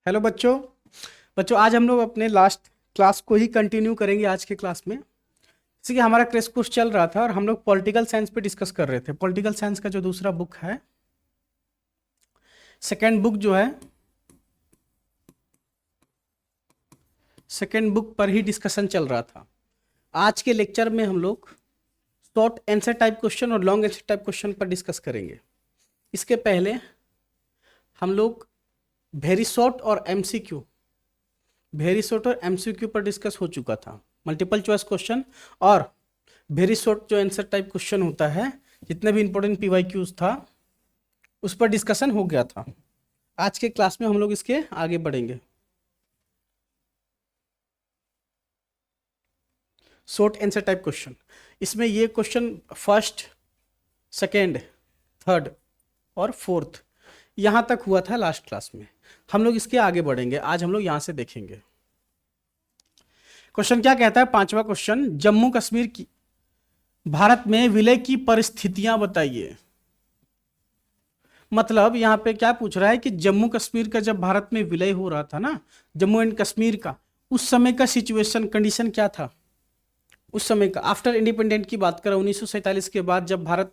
Hello बच्चों। आज हम लोग अपने लास्ट क्लास को ही कंटिन्यू करेंगे आज के क्लास में। जैसे कि हमारा क्रेश कोर्स चल रहा था और हम लोग पॉलिटिकल साइंस पे डिस्कस कर रहे थे। पॉलिटिकल साइंस का जो दूसरा बुक है, सेकेंड बुक जो है, सेकेंड बुक पर ही डिस्कशन चल रहा था। आज के लेक्चर में हम लोग शॉर्ट आंसर टाइप क्वेश्चन और लॉन्ग आंसर टाइप क्वेश्चन पर डिस्कस करेंगे। इसके पहले हम लोग वेरी शॉर्ट और एमसीक्यू पर डिस्कस हो चुका था। मल्टीपल चॉइस क्वेश्चन और वेरी शॉर्ट जो आंसर टाइप क्वेश्चन होता है, जितने भी इंपॉर्टेंट पीवाईक्यूज था उस पर डिस्कशन हो गया था। आज के क्लास में हम लोग इसके आगे बढ़ेंगे। शॉर्ट आंसर टाइप क्वेश्चन, इसमें ये क्वेश्चन फर्स्ट, सेकेंड, थर्ड और फोर्थ यहां तक हुआ था लास्ट क्लास में। हम लोग इसके आगे बढ़ेंगे। आज हम लोग यहां से देखेंगे क्वेश्चन क्या कहता है। पांचवा क्वेश्चन, जम्मू कश्मीर की भारत में विलय की परिस्थितियां बताइए। मतलब यहां पे क्या पूछ रहा है कि जम्मू कश्मीर का जब भारत में विलय हो रहा था ना, जम्मू एंड कश्मीर का, उस समय का सिचुएशन, कंडीशन क्या था उस समय का। आफ्टर इंडिपेंडेंट की बात करें, 1947 के बाद जब भारत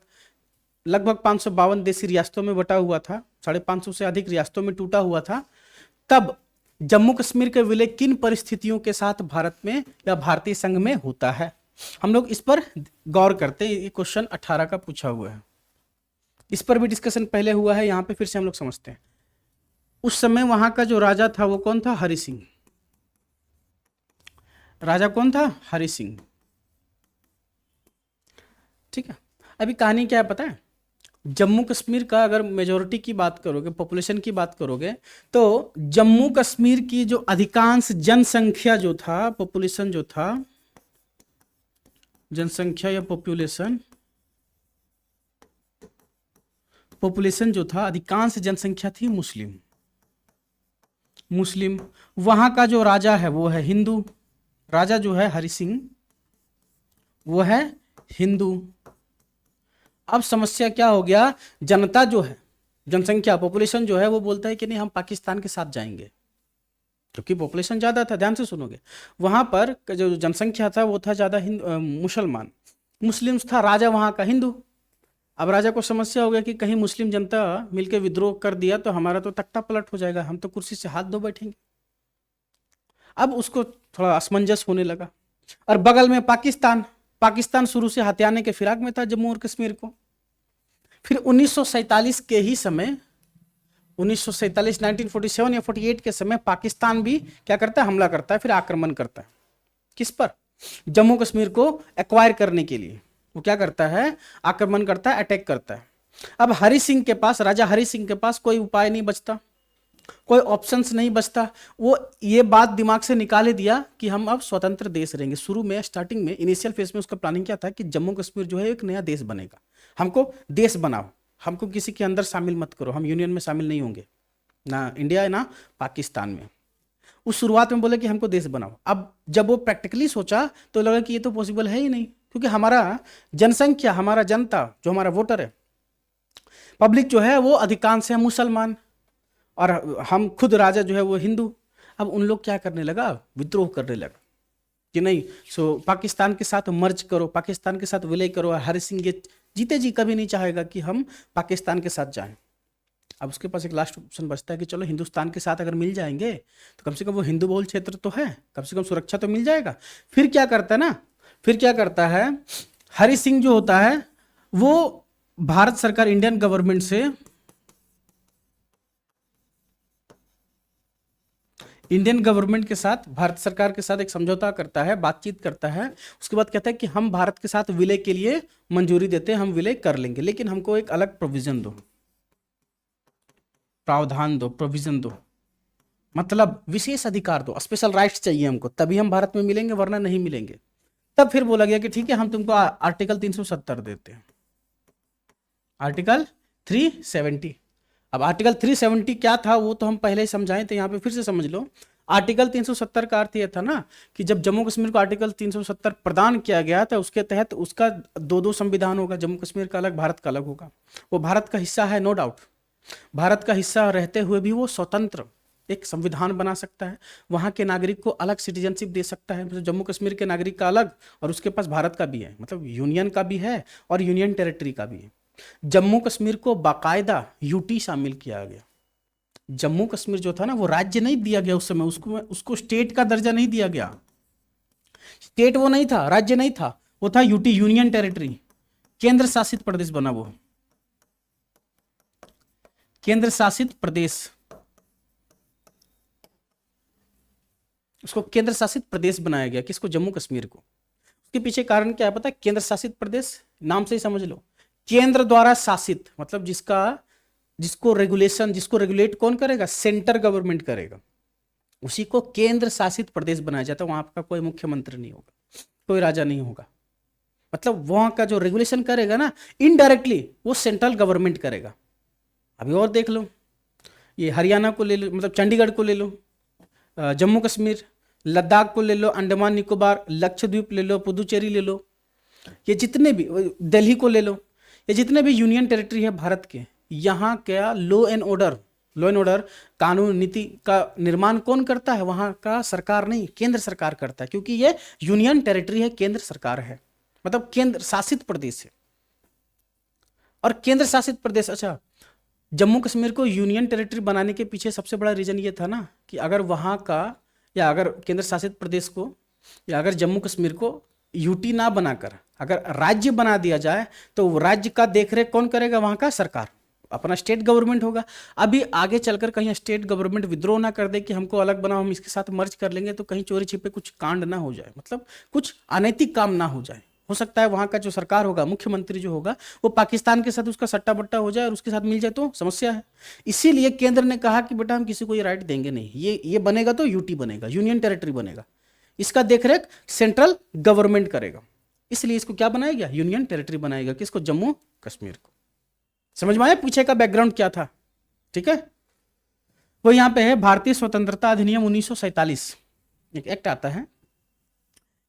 लगभग 552 देशी रियासतों में बटा हुआ था, 550 से अधिक रियासतों में टूटा हुआ था, तब जम्मू कश्मीर का विलय किन परिस्थितियों के साथ भारत में या भारतीय संघ में होता है, हम लोग इस पर गौर करते हैं। ये क्वेश्चन 18 का पूछा हुआ है। इस पर भी डिस्कशन पहले हुआ है, यहां पे फिर से हम लोग समझते हैं। उस समय वहां का जो राजा था वो कौन था? हरि सिंह। राजा कौन था? हरि सिंह। ठीक है। अभी कहानी क्या है पता है? जम्मू कश्मीर का अगर मेजोरिटी की बात करोगे, पॉपुलेशन की बात करोगे, तो जम्मू कश्मीर की जो अधिकांश जनसंख्या जो था, पॉपुलेशन जो था, जनसंख्या या पॉपुलेशन जो था, अधिकांश जनसंख्या थी मुस्लिम। वहां का जो राजा है वो है हिंदू। राजा जो है हरि सिंह वो है हिंदू। अब समस्या क्या हो गया? जनता जो है, जनसंख्या, पॉपुलेशन जो है, वो बोलता है कि नहीं हम पाकिस्तान के साथ जाएंगे, क्योंकि पॉपुलेशन ज्यादा था। ध्यान से सुनोगे, वहां पर जो जनसंख्या था वो था ज्यादा मुसलमान, मुस्लिम्स था, राजा वहां का हिंदू। अब राजा को समस्या हो गया कि कहीं मुस्लिम जनता मिलकर विद्रोह कर दिया तो हमारा तो तख्ता पलट हो जाएगा, हम तो कुर्सी से हाथ धो बैठेंगे। अब उसको थोड़ा असमंजस होने लगा। और बगल में पाकिस्तान शुरू से हथियाने के फिराक में था जम्मू और कश्मीर को। फिर 1947 के ही समय, 1947, 1947 या 48 के समय पाकिस्तान भी क्या करता है? हमला करता है, फिर आक्रमण करता है। किस पर? जम्मू कश्मीर को एक्वायर करने के लिए वो क्या करता है? आक्रमण करता है, अटैक करता है। अब हरि सिंह के पास, राजा हरि सिंह के पास कोई उपाय नहीं बचता, कोई ऑप्शंस नहीं बचता। वो ये बात दिमाग से निकाले दिया कि हम अब स्वतंत्र देश रहेंगे। शुरू में, स्टार्टिंग में, इनिशियल फेज में उसका प्लानिंग क्या था कि जम्मू कश्मीर जो है एक नया देश बनेगा, हमको देश बनाओ, हमको किसी के अंदर शामिल मत करो, हम यूनियन में शामिल नहीं होंगे, ना इंडिया ना पाकिस्तान में। उस शुरुआत में बोले कि हमको देश बनाओ। अब जब वो प्रैक्टिकली सोचा तो लगा कि ये तो पॉसिबल है ही नहीं, क्योंकि हमारा जनसंख्या, हमारा जनता जो हमारा वोटर है, पब्लिक जो है वो अधिकांश है मुसलमान, और हम खुद राजा जो है वो हिंदू। अब उन लोग क्या करने लगा? विद्रोह करने लगा कि नहीं, सो पाकिस्तान के साथ मर्ज करो, पाकिस्तान के साथ विलय करो। हरि सिंह ये जीते जी कभी नहीं चाहेगा कि हम पाकिस्तान के साथ जाएं। अब उसके पास एक लास्ट ऑप्शन बचता है कि चलो हिंदुस्तान के साथ अगर मिल जाएंगे तो कम से कम वो हिंदू बहुल क्षेत्र तो है, कम से कम सुरक्षा तो मिल जाएगा। फिर क्या करता है ना, फिर क्या करता है, हरि सिंह जो होता है वो भारत सरकार, इंडियन गवर्नमेंट से, इंडियन गवर्नमेंट के साथ, भारत सरकार के साथ एक समझौता करता है, बातचीत करता है। उसके बाद कहता है कि हम भारत के साथ विलय के लिए मंजूरी देते हैं, हम विलय कर लेंगे, लेकिन हमको एक अलग प्रोविजन दो, प्रावधान दो, प्रोविजन दो, मतलब विशेष अधिकार दो, स्पेशल राइट्स चाहिए हमको, तभी हम भारत में मिलेंगे, वरना नहीं मिलेंगे। तब फिर बोला गया कि ठीक है, हम तुमको आर्टिकल 370 देते हैं, आर्टिकल 370। अब आर्टिकल 370 क्या था वो तो हम पहले ही समझाएं, तो यहाँ पे फिर से समझ लो। आर्टिकल 370 का अर्थ यह था ना कि जब जम्मू कश्मीर को आर्टिकल 370 प्रदान किया गया था, उसके तहत उसका दो संविधान होगा, जम्मू कश्मीर का अलग, भारत का अलग होगा। वो भारत का हिस्सा है, नो डाउट, भारत का हिस्सा रहते हुए भी वो स्वतंत्र एक संविधान बना सकता है, वहां के नागरिक को अलग सिटीजनशिप दे सकता है, मतलब जम्मू कश्मीर के नागरिक का अलग और उसके पास भारत का भी है, मतलब यूनियन का भी है और यूनियन टेरिटरी का भी है। जम्मू कश्मीर को बाकायदा यूटी शामिल किया गया। जम्मू कश्मीर जो था ना वो राज्य नहीं दिया गया उस समय, उसको स्टेट का दर्जा नहीं दिया गया। स्टेट वो नहीं था, राज्य नहीं था, वो था यूटी, यूनियन टेरिटरी, केंद्र शासित प्रदेश बना वो, केंद्र शासित प्रदेश, उसको केंद्र शासित प्रदेश बनाया गया। किसको? जम्मू कश्मीर को। उसके पीछे कारण क्या है पता है? केंद्र शासित प्रदेश, नाम से ही समझ लो, केंद्र द्वारा शासित, मतलब जिसको रेगुलेट कौन करेगा? सेंटर गवर्नमेंट करेगा, उसी को केंद्र शासित प्रदेश बनाया जाता है। वहां का कोई मुख्यमंत्री नहीं होगा, कोई राजा नहीं होगा, मतलब वहां का जो रेगुलेशन करेगा ना इनडायरेक्टली वो सेंट्रल गवर्नमेंट करेगा। अभी और देख लो, ये हरियाणा को ले लो, मतलब चंडीगढ़ को ले लो, जम्मू कश्मीर, लद्दाख को ले लो, अंडमान निकोबार, लक्षद्वीप ले लो, पुदुचेरी ले लो, ये जितने भी, दिल्ली को ले लो, ये जितने भी यूनियन टेरिटरी है भारत के, यहाँ क्या लॉ एंड ऑर्डर कानून नीति का निर्माण कौन करता है? वहां का सरकार नहीं, केंद्र सरकार करता है, क्योंकि ये यूनियन टेरिटरी है, केंद्र सरकार है, मतलब केंद्र शासित प्रदेश है। और केंद्र शासित प्रदेश, अच्छा, जम्मू कश्मीर को यूनियन टेरिटरी बनाने के पीछे सबसे बड़ा रीजन ये था ना कि अगर वहां का, या अगर केंद्र शासित प्रदेश को, या अगर जम्मू कश्मीर को यूटी ना बनाकर अगर राज्य बना दिया जाए तो राज्य का देखरेख कौन करेगा? वहां का सरकार, अपना स्टेट गवर्नमेंट होगा। अभी आगे चलकर कहीं स्टेट गवर्नमेंट विद्रोह ना कर दे कि हमको अलग बनाओ, हम इसके साथ मर्ज कर लेंगे, तो कहीं चोरी छिपे कुछ कांड ना हो जाए, मतलब कुछ अनैतिक काम ना हो जाए। हो सकता है वहां का जो सरकार होगा, मुख्यमंत्री जो होगा, वो पाकिस्तान के साथ उसका सट्टा बट्टा हो जाए और उसके साथ मिल जाए तो समस्या है। इसीलिए केंद्र ने कहा कि बेटा हम किसी को ये राइट देंगे नहीं, ये बनेगा तो यूटी बनेगा, यूनियन टेरिटरी बनेगा, इसका देखरेख सेंट्रल गवर्नमेंट करेगा। इसलिए इसको क्या बनाया गया? यूनियन टेरिटरी बनाएगा। किसको? जम्मू कश्मीर को। समझ में आया पीछे का बैकग्राउंड क्या था? ठीक है, वो यहां पे है भारतीय स्वतंत्रता अधिनियम 1947, एक एक्ट आता है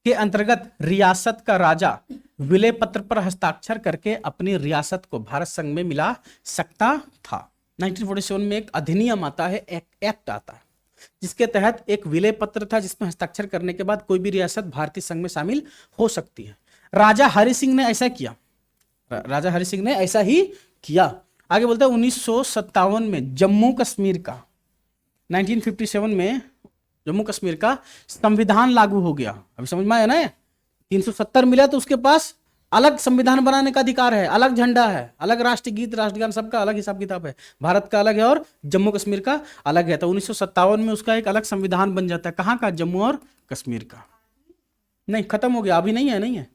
के अंतर्गत रियासत का राजा विलय पत्र पर हस्ताक्षर करके अपनी रियासत को भारत संघ में मिला सकता था। 1947 में एक अधिनियम आता है, एक एक्ट आता है, जिसके तहत एक विलय पत्र था जिसमें हस्ताक्षर करने के बाद कोई भी रियासत भारतीय संघ में शामिल हो सकती है। राजा हरि सिंह ने ऐसा किया, राजा हरि सिंह ने ऐसा ही किया। आगे बोलते हैं 1957 में जम्मू कश्मीर का, 1957 में जम्मू कश्मीर का संविधान लागू हो गया। अभी समझ में आया ना? 370 मिला तो उसके पास अलग संविधान बनाने का अधिकार है, अलग झंडा है, अलग राष्ट्रीय गीत, राष्ट्रगान, सबका अलग हिसाब किताब है। भारत का अलग है और जम्मू कश्मीर का अलग है। तो 1957 में उसका एक अलग संविधान बन जाता है। कहाँ का? जम्मू और कश्मीर का। नहीं, खत्म हो गया, अभी नहीं है, नहीं है।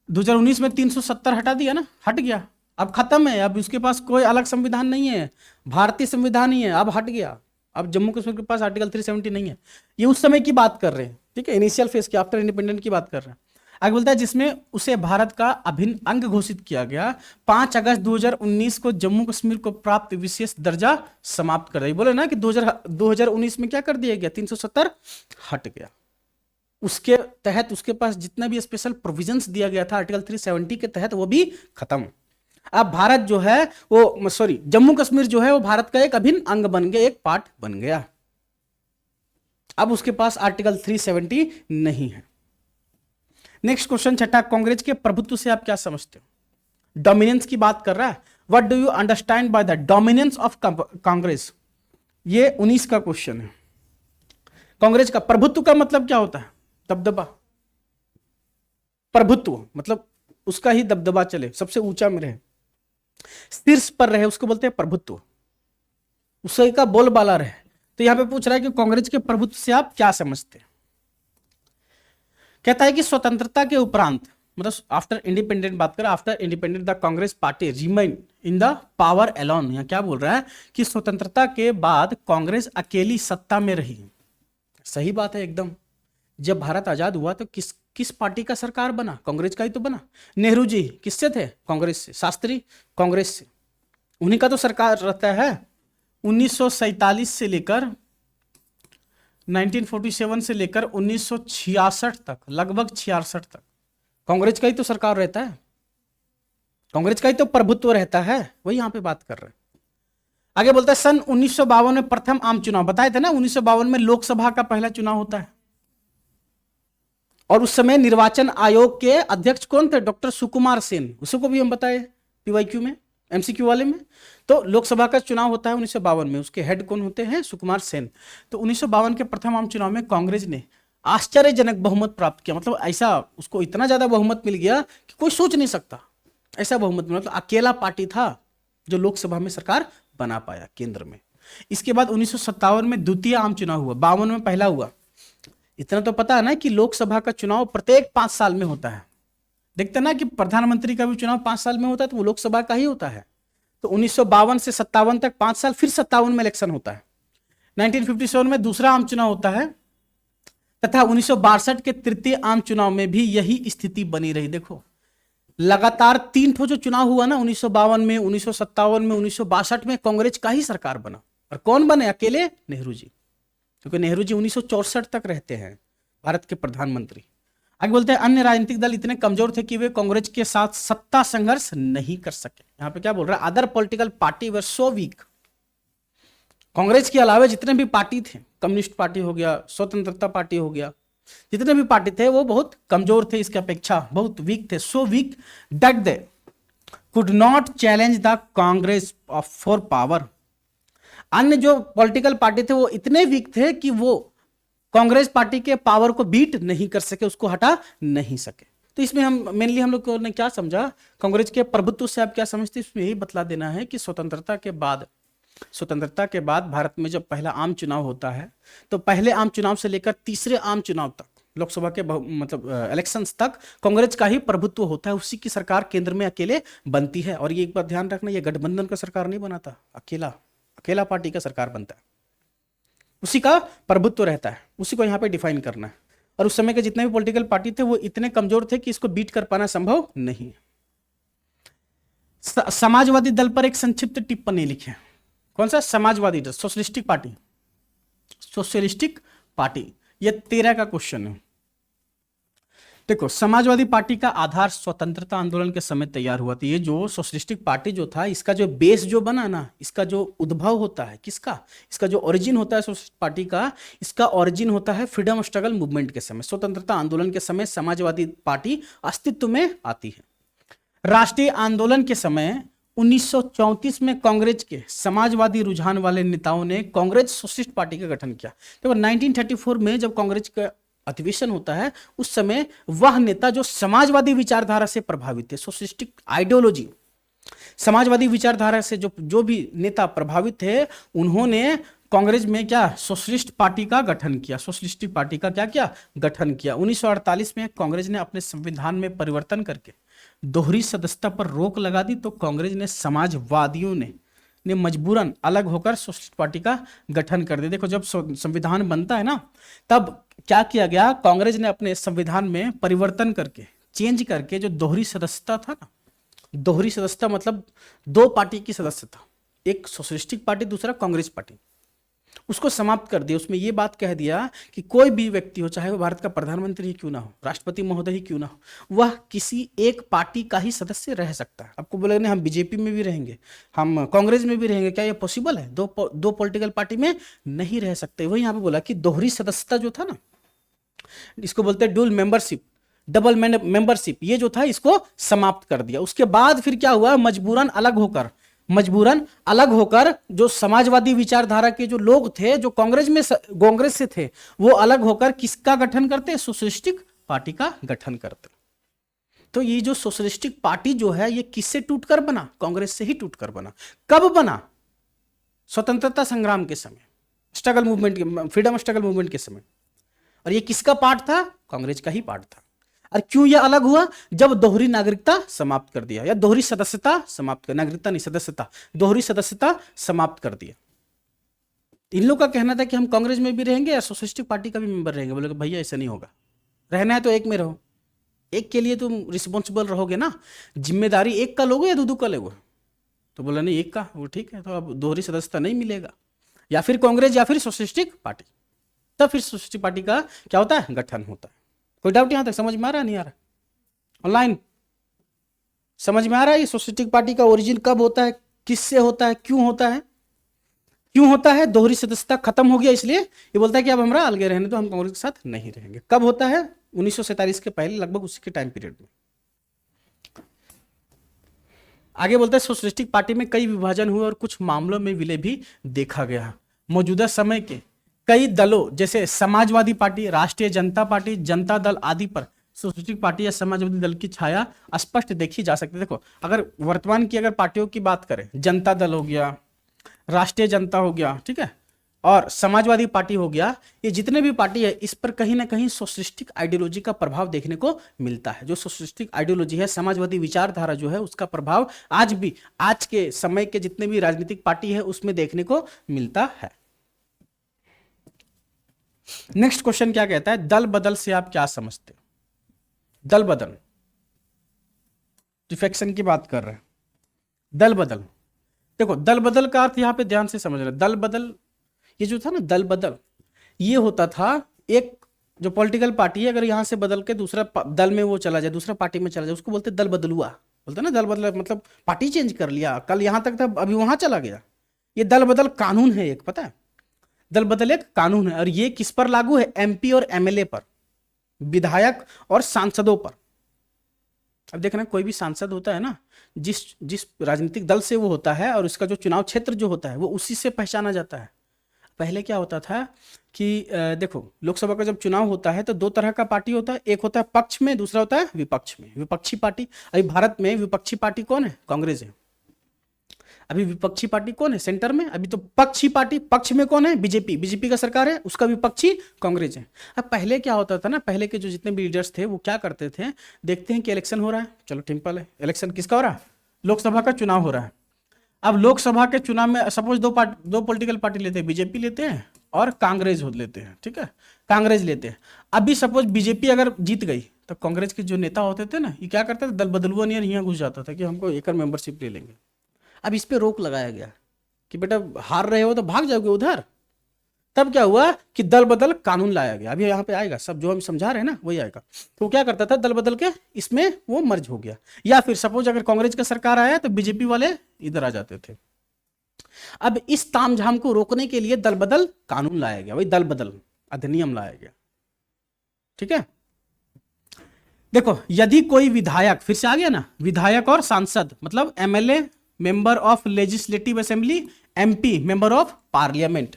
2019 में 370 हटा दिया ना, हट गया, अब खत्म है। अब उसके पास कोई अलग संविधान नहीं है, भारतीय संविधान ही है, अब हट गया। अब जम्मू कश्मीर के पास आर्टिकल 370 नहीं है। ये उस समय की बात कर रहे हैं, ठीक है, इनिशियल फेज की, आफ्टर इंडिपेंडेंट की बात कर रहे हैं। आगे बोलता है जिसमें उसे भारत का अभिन्न अंग घोषित किया गया। 5 अगस्त 2019 को जम्मू कश्मीर को प्राप्त विशेष दर्जा समाप्त कर दिया। बोले ना कि 2019 में क्या कर दिया गया? 370 हट गया। उसके तहत उसके पास जितना भी स्पेशल प्रोविजंस दिया गया था आर्टिकल 370 के तहत, वो भी खत्म। अब भारत जो है वो, सॉरी, जम्मू कश्मीर जो है वो भारत का एक अभिन्न अंग बन गया, एक पार्ट बन गया। अब उसके पास आर्टिकल 370 नहीं है। नेक्स्ट क्वेश्चन, छठा, कांग्रेस के प्रभुत्व से आप क्या समझते हो? डोमिनेंस की बात कर रहा है। What do you understand by the dominance of Congress? ये 19 का क्वेश्चन है। कांग्रेस का प्रभुत्व का मतलब क्या होता है? दबदबा। प्रभुत्व मतलब उसका ही दबदबा चले, सबसे ऊंचा में रहे, शीर्ष पर रहे, उसको बोलते हैं प्रभुत्व, उसी का बोलबाला रहे। तो यहां पे पूछ रहा है कि कांग्रेस के प्रभुत्व से आप क्या समझते हैं? कहता है कि स्वतंत्रता के उपरांत, मतलब आफ्टर इंडिपेंडेंट बात करें, after independent the Congress party remain in the power alone. यहां क्या बोल रहा है कि स्वतंत्रता के बाद कांग्रेस अकेली सत्ता में रही। सही बात है एकदम। जब भारत आजाद हुआ तो किस पार्टी का सरकार बना? कांग्रेस का ही तो बना। नेहरू जी किससे थे? कांग्रेस से। शास्त्री कांग्रेस से, उन्हीं का तो सरकार रहता है। 1947 से लेकर 1947 से लेकर 1966 तक, लगभग 66 तक कांग्रेस का ही तो सरकार रहता है, कांग्रेस का ही तो प्रभुत्व रहता है। वही यहां पे बात कर रहे हैं। आगे बोलता है सन 1952 में प्रथम आम चुनाव, बताए थे ना 1952 में लोकसभा का पहला चुनाव होता है, और उस समय निर्वाचन आयोग के अध्यक्ष कौन थे? डॉक्टर सुकुमार सेन, उसको भी हम बताए पीवाईक्यू में, एमसीक्यू वाले में। तो लोकसभा का चुनाव होता है 1952 में, उसके हेड कौन होते हैं? सुकुमार सेन। तो 1952 के प्रथम आम चुनाव में कांग्रेस ने आश्चर्यजनक बहुमत प्राप्त किया, मतलब ऐसा उसको इतना ज्यादा बहुमत मिल गया कि कोई सोच नहीं सकता ऐसा बहुमत मिला। मतलब अकेला पार्टी था जो लोकसभा में सरकार बना पाया केंद्र में। इसके बाद 1957 में द्वितीय आम चुनाव हुआ, 52 में पहला हुआ। इतना तो पता है ना कि लोकसभा का चुनाव प्रत्येक 5 साल में होता है। देखते ना कि प्रधानमंत्री का भी चुनाव 5 साल में होता है, तो वो लोकसभा का ही होता है। तो 1952 से 57 तक 5 साल, फिर 57 में इलेक्शन होता है। 1957 में दूसरा आम चुनाव होता है, तथा 1962 के तृतीय आम चुनाव में भी यही स्थिति बनी रही। देखो लगातार 3 ठो जो चुनाव हुआ ना, 1952 में, 1957 में, 1962 में, कांग्रेस का ही सरकार बना। और कौन बने? अकेले नेहरू जी, क्योंकि नेहरू जी 1964 तक रहते हैं भारत के प्रधानमंत्री। आगे बोलते हैं अन्य राजनीतिक दल इतने कमजोर थे कि वे कांग्रेस के साथ सत्ता संघर्ष नहीं कर सके। यहां पे क्या बोल रहा है? अदर पॉलिटिकल पार्टी वर सो वीक। कांग्रेस के अलावा जितने भी पार्टी थे, कम्युनिस्ट पार्टी हो गया, स्वतंत्रता पार्टी हो गया, जितने भी पार्टी थे वो बहुत कमजोर थे, इसके अपेक्षा बहुत वीक थे। So weak that they could not challenge the Congress for power. अन्य जो पॉलिटिकल पार्टी थे वो इतने वीक थे कि वो कांग्रेस पार्टी के पावर को बीट नहीं कर सके, उसको हटा नहीं सके। तो इसमें हम मेनली हम लोग ने क्या समझा, कांग्रेस के प्रभुत्व से आप क्या समझते हैं? इसमें यही बतला देना है कि स्वतंत्रता के बाद भारत में जब पहला आम चुनाव होता है, तो पहले आम चुनाव से लेकर तीसरे आम चुनाव तक, लोकसभा के मतलब इलेक्शंस तक कांग्रेस का ही प्रभुत्व होता है, उसी की सरकार केंद्र में अकेले बनती है। और ये एक बात ध्यान रखना, ये गठबंधन का सरकार नहीं बनाता, अकेला पार्टी का सरकार बनता है, उसी का प्रभुत्व रहता है, उसी को यहाँ पे डिफाइन करना है। और उस समय के जितने भी पॉलिटिकल पार्टी थे वो इतने कमजोर थे कि इसको बीट कर पाना संभव नहीं। समाजवादी दल पर एक संक्षिप्त टिप्पणी लिखे। कौन सा? समाजवादी दल, सोशलिस्टिक पार्टी। ये 13 का क्वेश्चन है। देखो समाजवादी पार्टी का आधार स्वतंत्रता आंदोलन के समय तैयार हुआ था। ये जो सोशलिस्टिक पार्टी जो था, इसका जो बेस जो बना ना, इसका जो उद्भव होता है किसका, इसका जो ओरिजिन होता है सोशलिस्ट पार्टी का, इसका ओरिजिन होता है फ्रीडम स्ट्रगल मूवमेंट के समय, स्वतंत्रता आंदोलन के समय समाजवादी पार्टी अस्तित्व में आती है। राष्ट्रीय आंदोलन के समय 1934 में कांग्रेस के समाजवादी रुझान वाले नेताओं ने कांग्रेस सोशलिस्ट पार्टी का गठन किया। देखो 1934 में जब कांग्रेस का अधिवेशन होता है, उस समय वह नेता जो समाजवादी विचारधारा से प्रभावित थे, सोशलिस्टिक आइडियोलॉजी, समाजवादी विचारधारा से जो भी नेता प्रभावित थे, उन्होंने कांग्रेस में क्या, सोशलिस्ट पार्टी का गठन किया, सोशलिस्टिक पार्टी का क्या गठन किया। 1948 में कांग्रेस ने अपने संविधान में परिवर्तन करके दोहरी सदस्यता पर रोक लगा दी, तो कांग्रेस ने समाजवादियों ने मजबूरन अलग होकर सोशलिस्ट पार्टी का गठन कर दिया। देखो जब संविधान बनता है ना, तब क्या किया गया, कांग्रेस ने अपने संविधान में परिवर्तन करके, चेंज करके, जो दोहरी सदस्यता था ना, दोहरी सदस्यता मतलब 2 पार्टी की सदस्यता, एक सोशलिस्टिक पार्टी, दूसरा कांग्रेस पार्टी, उसको समाप्त कर दिया। उसमें यह बात कह दिया कि कोई भी व्यक्ति हो, चाहे वो भारत का प्रधानमंत्री ही क्यों ना हो, राष्ट्रपति महोदय ही क्यों ना हो, वह किसी एक पार्टी का ही सदस्य रह सकता है। आपको बोले नहीं हम बीजेपी में भी रहेंगे, हम कांग्रेस में भी रहेंगे, क्या यह पॉसिबल है? दो पॉलिटिकल पार्टी में नहीं रह सकते। वही यहाँ पे बोला कि दोहरी सदस्यता जो था ना, इसको बोलते हैं डुअल मेंबरशिप, डबल मेंबरशिप, ये जो था इसको समाप्त कर दिया। उसके बाद फिर क्या हुआ, मजबूरन अलग होकर जो समाजवादी विचारधारा के जो लोग थे, जो कांग्रेस से थे, वो अलग होकर किसका गठन करते? सोशलिस्टिक पार्टी का गठन करते। तो ये जो सोशलिस्टिक पार्टी जो है, ये किससे टूटकर बना? कांग्रेस से ही टूटकर बना। कब बना? स्वतंत्रता संग्राम के समय, स्ट्रगल मूवमेंट के, फ्रीडम स्ट्रगल मूवमेंट के समय। और ये किसका पार्ट था? कांग्रेस का ही पार्ट था। और क्यों यह अलग हुआ? जब दोहरी नागरिकता समाप्त कर दिया, या दोहरी सदस्यता समाप्त कर, नागरिकता नहीं सदस्यता, दोहरी सदस्यता समाप्त कर दिया। इन लोग का कहना था कि हम कांग्रेस में भी रहेंगे या सोशलिस्टिक पार्टी का भी मेंबर रहेंगे। बोले भैया ऐसा नहीं होगा, रहना है तो एक में रहो, एक के लिए तुम रिस्पॉन्सिबल रहोगे ना, जिम्मेदारी एक का लोगे या दो का लोगे? तो बोला नहीं एक का, वो ठीक है, तो अब दोहरी सदस्यता नहीं मिलेगा, या फिर कांग्रेस या फिर सोशलिस्टिक पार्टी। तब फिर सोशलिस्टिक पार्टी का क्या होता है? गठन होता है। कोई डाउट यहां तक समझ में आ रहा है? नहीं आ रहा? ऑनलाइन समझ में आ रहा है ये सोशलिस्टिक पार्टी का ओरिजिन कब होता है, किससे होता है, क्यों होता है? क्यों होता है? दोहरी सदस्यता खत्म हो गया इसलिए ये बोलता है कि अब हमरा अलगे रहने तो हम कांग्रेस के साथ नहीं रहेंगे। कब होता है? 1947 के पहले, लगभग उसी के टाइम पीरियड में। आगे बोलता है सोशलिस्टिक पार्टी में कई विभाजन हुए और कुछ मामलों में विलय भी देखा गया। मौजूदा समय के कई दलों जैसे समाजवादी पार्टी, राष्ट्रीय जनता पार्टी, जनता दल आदि पर सोशलिस्टिक पार्टी या समाजवादी दल की छाया स्पष्ट देखी जा सकती है। देखो, अगर वर्तमान की अगर पार्टियों की बात करें, जनता दल हो गया, राष्ट्रीय जनता हो गया, ठीक है, और समाजवादी पार्टी हो गया, ये जितने भी पार्टी है इस पर कहीं ना कहीं सोशलिस्टिक आइडियोलॉजी का प्रभाव देखने को मिलता है। जो सोशलिस्टिक आइडियोलॉजी है, समाजवादी विचारधारा जो है, उसका प्रभाव आज भी आज के समय के जितने भी राजनीतिक पार्टी है उसमें देखने को मिलता है। नेक्स्ट क्वेश्चन क्या कहता है? दल बदल से आप क्या समझते हो? दल बदल, डिफेक्शन की बात कर रहे हैं। दल बदल, देखो दल बदल का अर्थ यहां पे ध्यान से समझ रहे। दल बदल, ये जो था ना दल बदल, ये होता था एक जो पॉलिटिकल पार्टी है अगर यहां से बदल के दूसरा दल में वो चला जाए, दूसरा पार्टी में चला जाए, उसको बोलते दल बदलुआ। बोलते ना दल बदल, मतलब पार्टी चेंज कर लिया, कल यहां तक था अभी वहां चला गया। ये दल बदल कानून है एक, पता है? दल बदल एक कानून है और ये किस पर लागू है? एमपी और एमएलए पर, विधायक और सांसदों पर। अब देखना, कोई भी सांसद होता है ना, जिस राजनीतिक दल से वो होता है और उसका जो चुनाव क्षेत्र जो होता है वो उसी से पहचाना जाता है। पहले क्या होता था कि देखो, लोकसभा का जब चुनाव होता है तो दो तरह का पार्टी होता है, एक होता है पक्ष में, दूसरा होता है विपक्ष में, विपक्षी पार्टी। अभी भारत में विपक्षी पार्टी कौन है? कांग्रेस है। अभी विपक्षी पार्टी कौन है सेंटर में? अभी तो पक्षी पार्टी, पक्ष में कौन है? बीजेपी, बीजेपी का सरकार है, उसका विपक्षी कांग्रेस है। अब पहले क्या होता था ना, पहले के जो जितने भी लीडर्स थे वो क्या करते थे, देखते हैं कि इलेक्शन हो रहा है, चलो सिंपल है, इलेक्शन किसका हो रहा है? लोकसभा का चुनाव हो रहा है। अब लोकसभा के चुनाव में सपोज दो पॉलिटिकल पार्टी लेते हैं, बीजेपी लेते हैं और कांग्रेस लेते हैं, ठीक है, कांग्रेस लेते हैं। अभी सपोज बीजेपी अगर जीत गई तो कांग्रेस के जो नेता होते थे ना, ये क्या करते थे, दल बदलुआ नियर यहाँ घुस जाता था कि हमको एक मेंबरशिप ले लेंगे। अब इस पे रोक लगाया गया कि बेटा हार रहे हो तो भाग जाओगे उधर। तब क्या हुआ कि दल बदल कानून लाया गया। अभी यहाँ पे आएगा सब जो हम समझा रहे हैं ना, वही आएगा। तो क्या करता था, दल बदल के इसमें वो मर्ज हो गया। या फिर सपोज अगर कांग्रेस का सरकार आया तो बीजेपी वाले इधर आ जाते थे। अब इस तामझाम को रोकने के लिए दल बदल कानून लाया गया, वही दल बदल अधिनियम लाया गया, ठीक है। देखो, यदि कोई विधायक, फिर से आ गया ना, विधायक और सांसद मतलब MLA member of legislative assembly, MP member of parliament.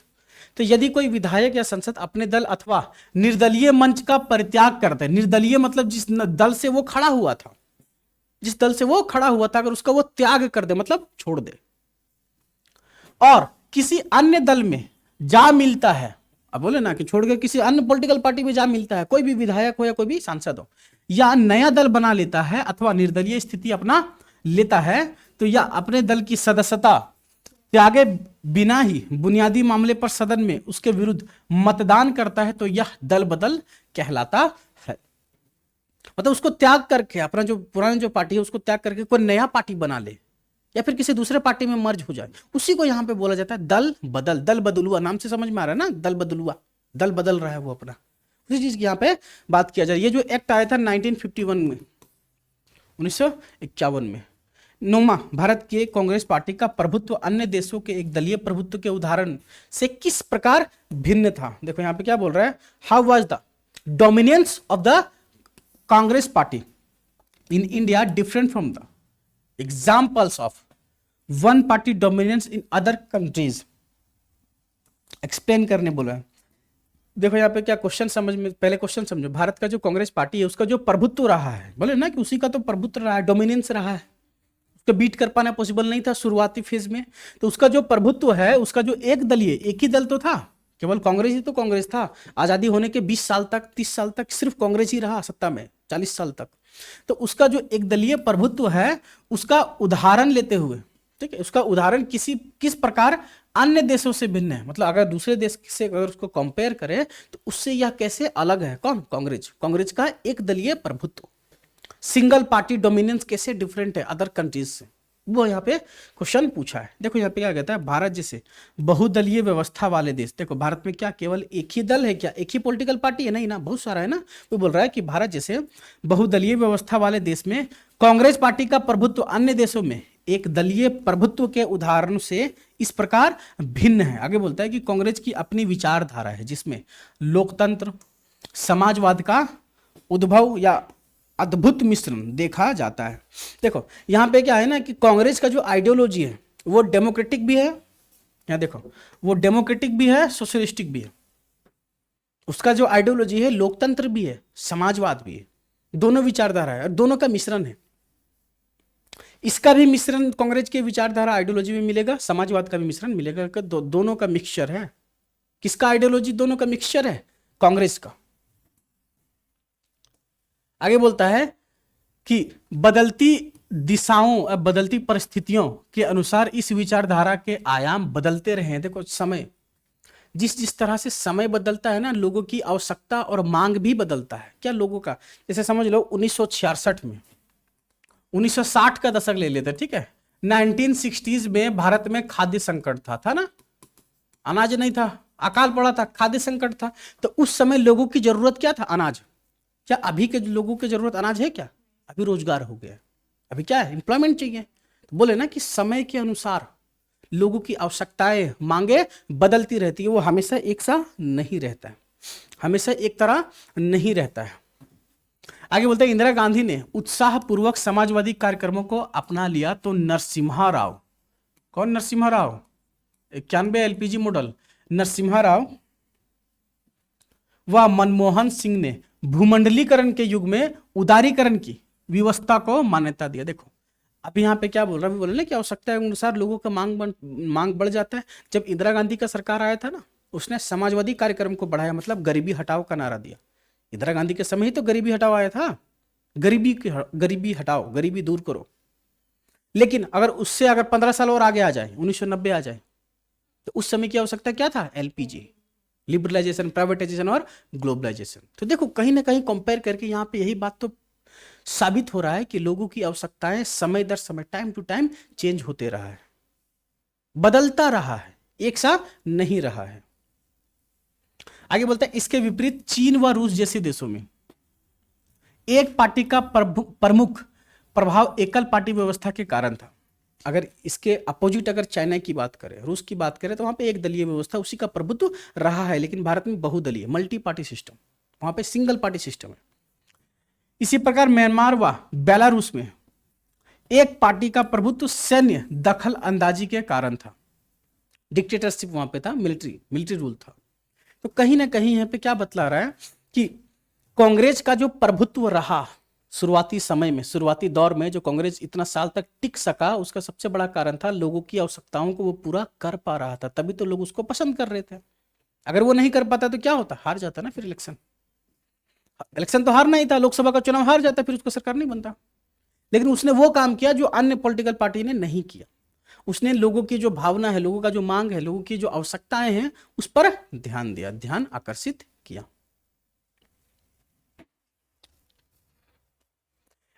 तो यदि कोई विधायक या संसद अपने दल अथवा निर्दलीय मंच का परित्याग करते हैं, निर्दलीय मतलब जिस दल से वो खड़ा हुआ था, जिस दल से वो खड़ा हुआ था, अगर उसका वो त्याग कर दे मतलब छोड़ दे और किसी अन्य दल में जा मिलता है, अब बोले ना कि छोड़ के किसी अन्य पॉलिटिकल पार्टी में जा मिलता है, कोई भी विधायक हो या कोई भी सांसद हो, या नया दल बना लेता है अथवा निर्दलीय स्थिति अपना लेता है, तो या अपने दल की सदस्यता त्यागे बिना ही बुनियादी मामले पर सदन में उसके विरुद्ध मतदान करता है, तो यह दल बदल कहलाता है। मतलब उसको त्याग करके, अपना जो पुरानी जो पार्टी है उसको त्याग करके कोई नया पार्टी बना ले या फिर किसी दूसरे पार्टी में मर्ज हो जाए, उसी को यहां पे बोला जाता है दल बदल। दल बदलुआ नाम से समझ में आ रहा है ना, दल बदलुआ, दल बदल रहा है वो अपना, उसी चीज की यहां पे बात किया जाए। ये जो एक्ट आया था 1951 में, 1951 में, नोमा भारत के कांग्रेस पार्टी का प्रभुत्व अन्य देशों के एक दलीय प्रभुत्व के उदाहरण से किस प्रकार भिन्न था? देखो यहां पे क्या बोल रहा है, how was the dominance of the Congress party in India different from the examples of one party dominance in other countries. Explain करने बोला है। देखो यहाँ पे क्या क्वेश्चन समझ में, पहले क्वेश्चन समझो। भारत का जो कांग्रेस पार्टी है उसका जो प्रभुत्व रहा है, बोले ना कि उसी का तो प्रभुत्व रहा है, डोमिनेंस रहा है, उसको बीट कर पाना पॉसिबल नहीं था शुरुआती फेज में। तो उसका जो प्रभुत्व है, उसका जो एक दलीय, एक ही दल तो था, केवल कांग्रेस ही तो कांग्रेस था। आजादी होने के 20 साल तक, 30 साल तक सिर्फ कांग्रेस ही रहा सत्ता में, 40 साल तक। तो उसका जो एक दलीय प्रभुत्व है उसका उदाहरण लेते हुए, ठीक है, उसका उदाहरण किस प्रकार अन्य देशों से भिन्न है, मतलब अगर दूसरे देश से अगर उसको कंपेयर करें तो उससे यह कैसे अलग है। कौन? कांग्रेस। कांग्रेस का एक दलीय प्रभुत्व, सिंगल पार्टी डोमिनेंस कैसे डिफरेंट है अदर कंट्रीज से, वो यहाँ पे क्वेश्चन पूछा है। देखो यहाँ पे क्या कहता है, भारत जैसे बहुदलीय व्यवस्था वाले देश, देखो भारत में क्या केवल एक ही दल है क्या, एक ही पॉलिटिकल पार्टी है? नहीं ना, बहुत सारा है ना। वो बोल रहा है कि भारत जैसे बहुदलीय व्यवस्था वाले देश में कांग्रेस पार्टी का प्रभुत्व अन्य देशों में एक दलीय प्रभुत्व के उदाहरण से इस प्रकार भिन्न है। आगे बोलता है कि कांग्रेस की अपनी विचारधारा है जिसमें लोकतंत्र समाजवाद का उद्भव या अद्भुत मिश्रण देखा जाता है। देखो यहाँ पे क्या है ना कि कांग्रेस का जो आइडियोलॉजी है वो डेमोक्रेटिक भी है, यहाँ देखो वो डेमोक्रेटिक भी है, सोशलिस्टिक भी है। उसका जो आइडियोलॉजी है लोकतंत्र भी है, समाजवाद भी है, दोनों विचारधारा है और दोनों का मिश्रण है। इसका भी मिश्रण कांग्रेस के विचारधारा आइडियोलॉजी में मिलेगा, समाजवाद का भी मिश्रण मिलेगा। दोनों का मिक्सचर है। किसका आइडियोलॉजी? दोनों का मिक्सचर है, कांग्रेस का। आगे बोलता है कि बदलती दिशाओं और बदलती परिस्थितियों के अनुसार इस विचारधारा के आयाम बदलते रहे हैं। देखो समय जिस जिस तरह से समय बदलता है ना, लोगों की आवश्यकता और मांग भी बदलता है। क्या लोगों का, जैसे समझ लो 1966 में 1960 का दशक ले लेते, ठीक है। 1960s में भारत में खाद्य संकट था ना, अनाज नहीं था, अकाल पड़ा था, खाद्य संकट था। तो उस समय लोगों की जरूरत क्या था? अनाज। क्या अभी के लोगों की जरूरत अनाज है? क्या अभी रोजगार हो गया, अभी क्या है? एम्प्लॉयमेंट चाहिए। तो बोले ना कि समय के अनुसार लोगों की आवश्यकताएं मांगे बदलती रहती है, वो हमेशा एक सा नहीं रहता है, हमेशा एक तरह नहीं रहता है। आगे बोलते हैं इंदिरा गांधी ने उत्साहपूर्वक समाजवादी कार्यक्रमों को अपना लिया तो नरसिम्हा राव, कौन नरसिम्हा राव? 91 एलपीजी मॉडल नरसिम्हा राव व मनमोहन सिंह ने भूमंडलीकरण के युग में उदारीकरण की व्यवस्था को मान्यता दिया। देखो अब यहाँ पे क्या बोल रहा है, बोल रहे कि आवश्यकता के अनुसार लोगों का मांग बढ़ जाता है। जब इंदिरा गांधी का सरकार आया था ना, उसने समाजवादी कार्यक्रम को बढ़ाया, मतलब गरीबी हटाओ का नारा दिया। इंदिरा गांधी के समय ही तो गरीबी हटाओ आया था, गरीबी हटाओ, गरीबी दूर करो। लेकिन अगर उससे 15 साल और आगे आ जाए, 1990 आ जाए, तो उस समय की आवश्यकता क्या था? एलपीजी, लिबरलाइजेशन, प्राइवेटाइजेशन और ग्लोबलाइजेशन। तो देखो कहीं ना कहीं कंपेयर करके यहाँ पे यही बात तो साबित हो रहा है कि लोगों की आवश्यकताएं समय दर समय, टाइम टू टाइम चेंज होते रहा है, बदलता रहा है, एक सा नहीं रहा है। आगे बोलते हैं इसके विपरीत चीन व रूस जैसे देशों में एक पार्टी का प्रमुख प्रभाव एकल पार्टी व्यवस्था के कारण था। अगर इसके अपोजिट अगर चाइना की बात करें, रूस की बात करें, तो वहां पे एक दलीय व्यवस्था, उसी का प्रभुत्व रहा है। लेकिन भारत में बहुदलीय, मल्टी पार्टी सिस्टम, वहां पे सिंगल पार्टी सिस्टम है। इसी प्रकार म्यांमार व बेलारूस में एक पार्टी का प्रभुत्व सैन्य दखल अंदाजी के कारण था, डिक्टेटरशिप वहां पे था, मिलिट्री रूल था। तो कहीं ना कहीं यहाँ पे क्या बतला रहा है कि कांग्रेस का जो प्रभुत्व रहा शुरुआती समय में, शुरुआती दौर में, जो कांग्रेस इतना साल तक टिक सका, उसका सबसे बड़ा कारण था लोगों की आवश्यकताओं को वो पूरा कर पा रहा था, तभी तो लोग उसको पसंद कर रहे थे। अगर वो नहीं कर पाता तो क्या होता? हार जाता ना। फिर इलेक्शन तो हारना ही था, लोकसभा का चुनाव हार जाता, फिर उसको सरकार नहीं बनता। लेकिन उसने वो काम किया जो अन्य पॉलिटिकल पार्टी ने नहीं किया। उसने लोगों की जो भावना है, लोगों का जो मांग है, लोगों की जो आवश्यकताएं हैं, उस पर ध्यान दिया, ध्यान आकर्षित किया।